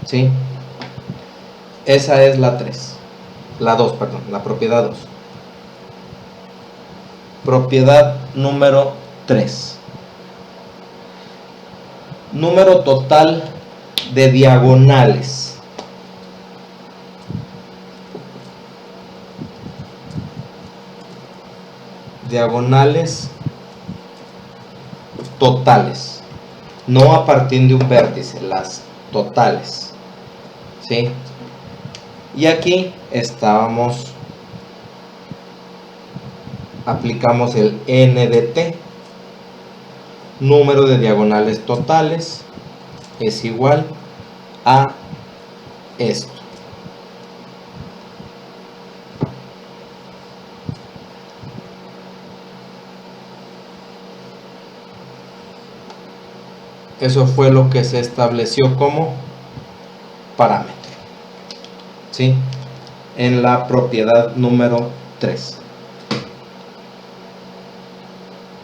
¿Sí? Esa es la 3. La 2, perdón, la propiedad 2. Propiedad número 3. Número total de diagonales. Diagonales totales. No a partir de un vértice, las totales. ¿Sí? Y aquí aplicamos el n de t. Número de diagonales totales es igual a esto. Eso fue lo que se estableció como parámetro. ¿Sí? En la propiedad número 3.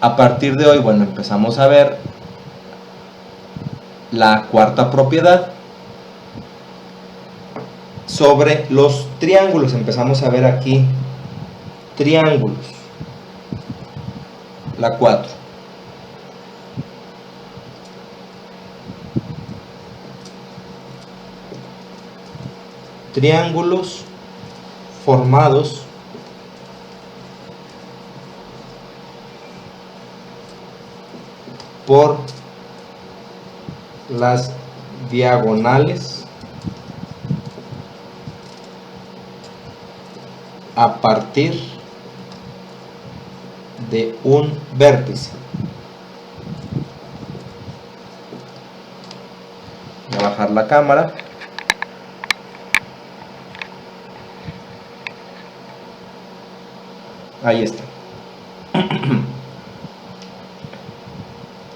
A partir de hoy, bueno, empezamos a ver la cuarta propiedad sobre los triángulos. Empezamos a ver aquí triángulos. La 4. Triángulos formados por las diagonales a partir de un vértice. Voy a bajar la cámara. Ahí está.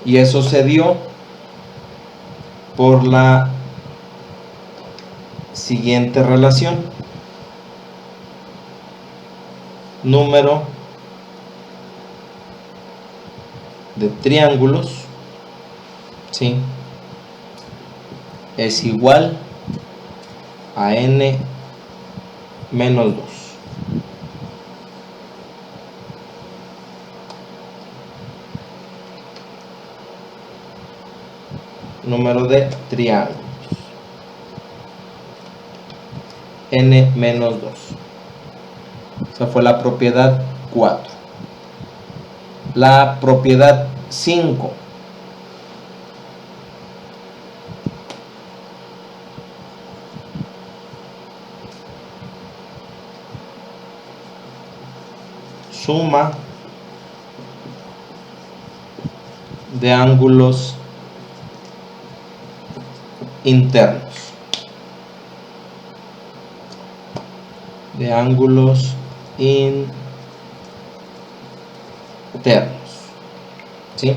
Y eso se dio por la siguiente relación. Número de triángulos, ¿sí?, es igual a n menos 2. Número de triángulos n menos 2. Esa fue la propiedad 4. La propiedad 5. Suma de ángulos internos. De ángulos internos. ¿Sí?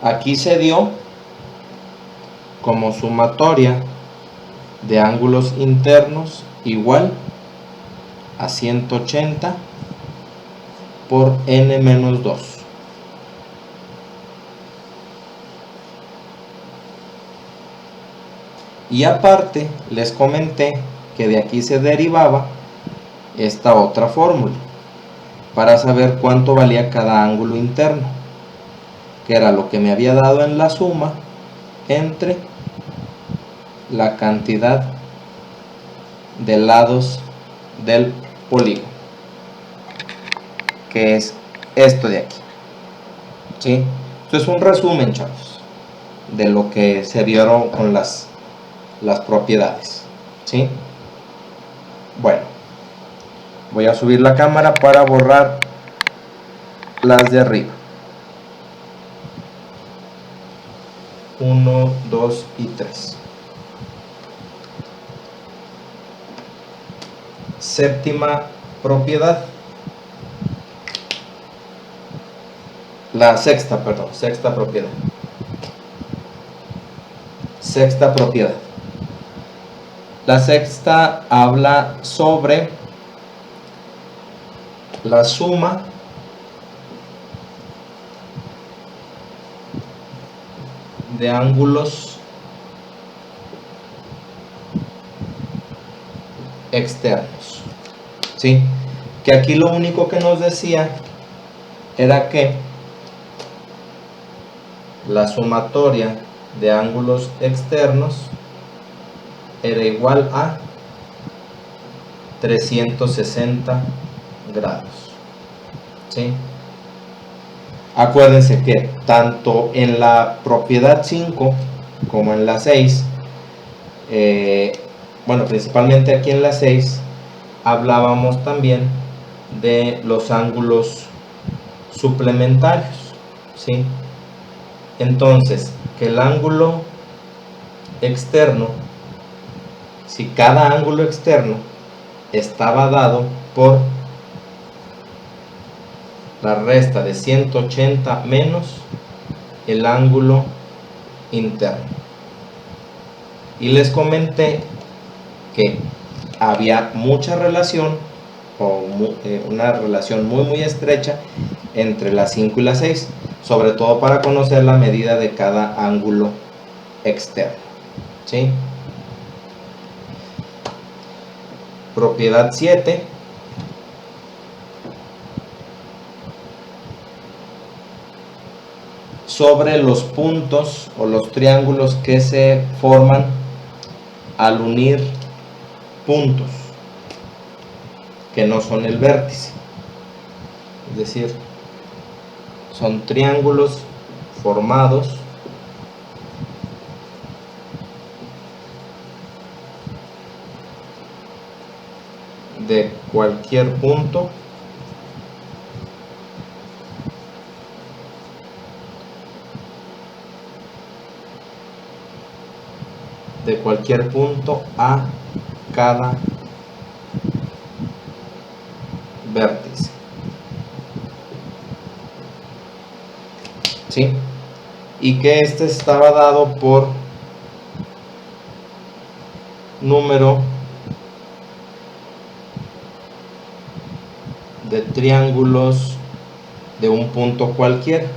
Aquí se dio como sumatoria de ángulos internos igual a 180 por n menos 2. Y aparte les comenté que de aquí se derivaba esta otra fórmula para saber cuánto valía cada ángulo interno, que era lo que me había dado en la suma entre la cantidad de lados del polígono, que es esto de aquí. ¿Sí? Esto es un resumen, chavos, de lo que se dieron con las propiedades. ¿Sí? Bueno, voy a subir la cámara para borrar las de arriba. 1, 2 y 3. Séptima propiedad. Sexta propiedad. Sexta propiedad. La sexta habla sobre la suma de ángulos externos. ¿Sí? Que aquí lo único que nos decía era que la sumatoria de ángulos externos era igual a 360 grados. ¿Sí? Acuérdense que tanto en la propiedad 5 como en la 6, bueno, principalmente aquí en la 6, hablábamos también de los ángulos suplementarios. ¿Sí? Entonces, que el ángulo externo, si cada ángulo externo estaba dado por la resta de 180 menos el ángulo interno. Y les comenté que había mucha relación, o una relación muy estrecha entre la 5 y la 6, sobre todo para conocer la medida de cada ángulo externo. ¿Sí? Propiedad 7. Sobre los puntos o los triángulos que se forman al unir puntos que no son el vértice. Es decir, son triángulos formados de cualquier punto a cada vértice. ¿Sí? Y que este estaba dado por número de triángulos de un punto cualquiera,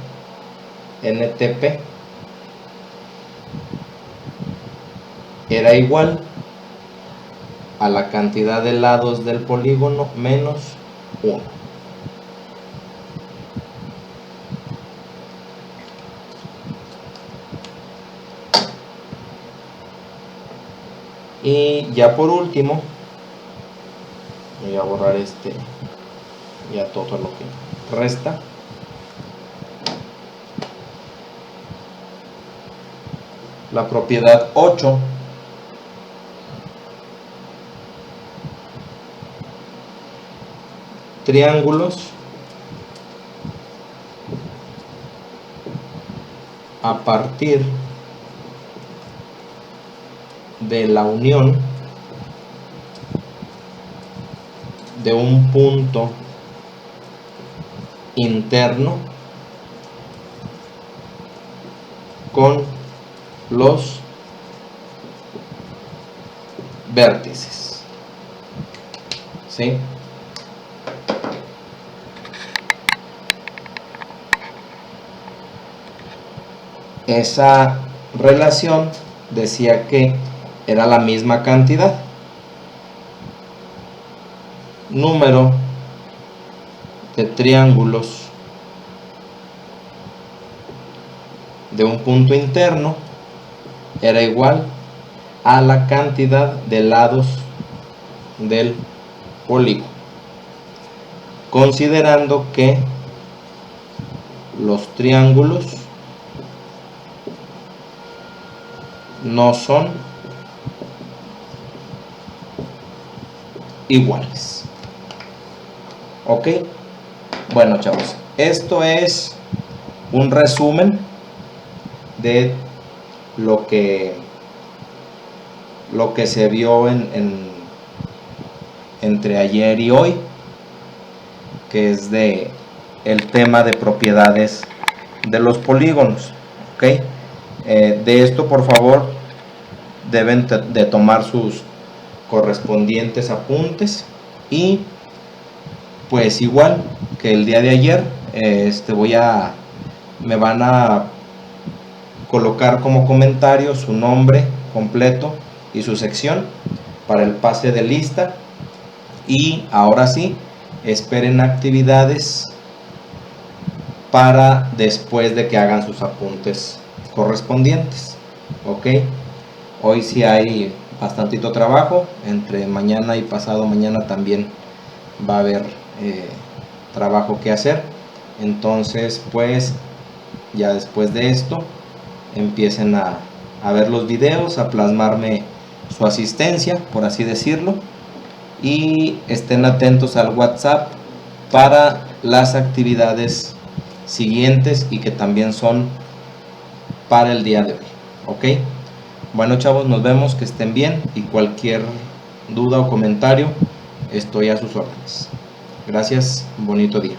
NTP, era igual a la cantidad de lados del polígono menos 1. Y ya por último, voy a borrar ya todo lo que resta. La propiedad 8 triángulos a partir de la unión de un punto interno con los vértices, ¿sí? Esa relación decía que era la misma cantidad, número de triángulos de un punto interno era igual a la cantidad de lados del polígono, considerando que los triángulos no son iguales. Ok, bueno chavos, esto es un resumen de lo que se vio entre ayer y hoy, que es de el tema de propiedades de los polígonos. Ok, de esto por favor deben de tomar sus correspondientes apuntes, y pues igual que el día de ayer, me van a colocar como comentario su nombre completo y su sección para el pase de lista. Y ahora sí, esperen actividades para después de que hagan sus apuntes correspondientes. Ok, hoy sí hay bastantito trabajo, entre mañana y pasado mañana también va a haber trabajo que hacer. Entonces pues ya después de esto empiecen a ver los videos, a plasmarme su asistencia, por así decirlo, y estén atentos al WhatsApp para las actividades siguientes y que también son para el día de hoy. Ok, bueno chavos, nos vemos, que estén bien, y cualquier duda o comentario estoy a sus órdenes. Gracias, bonito día.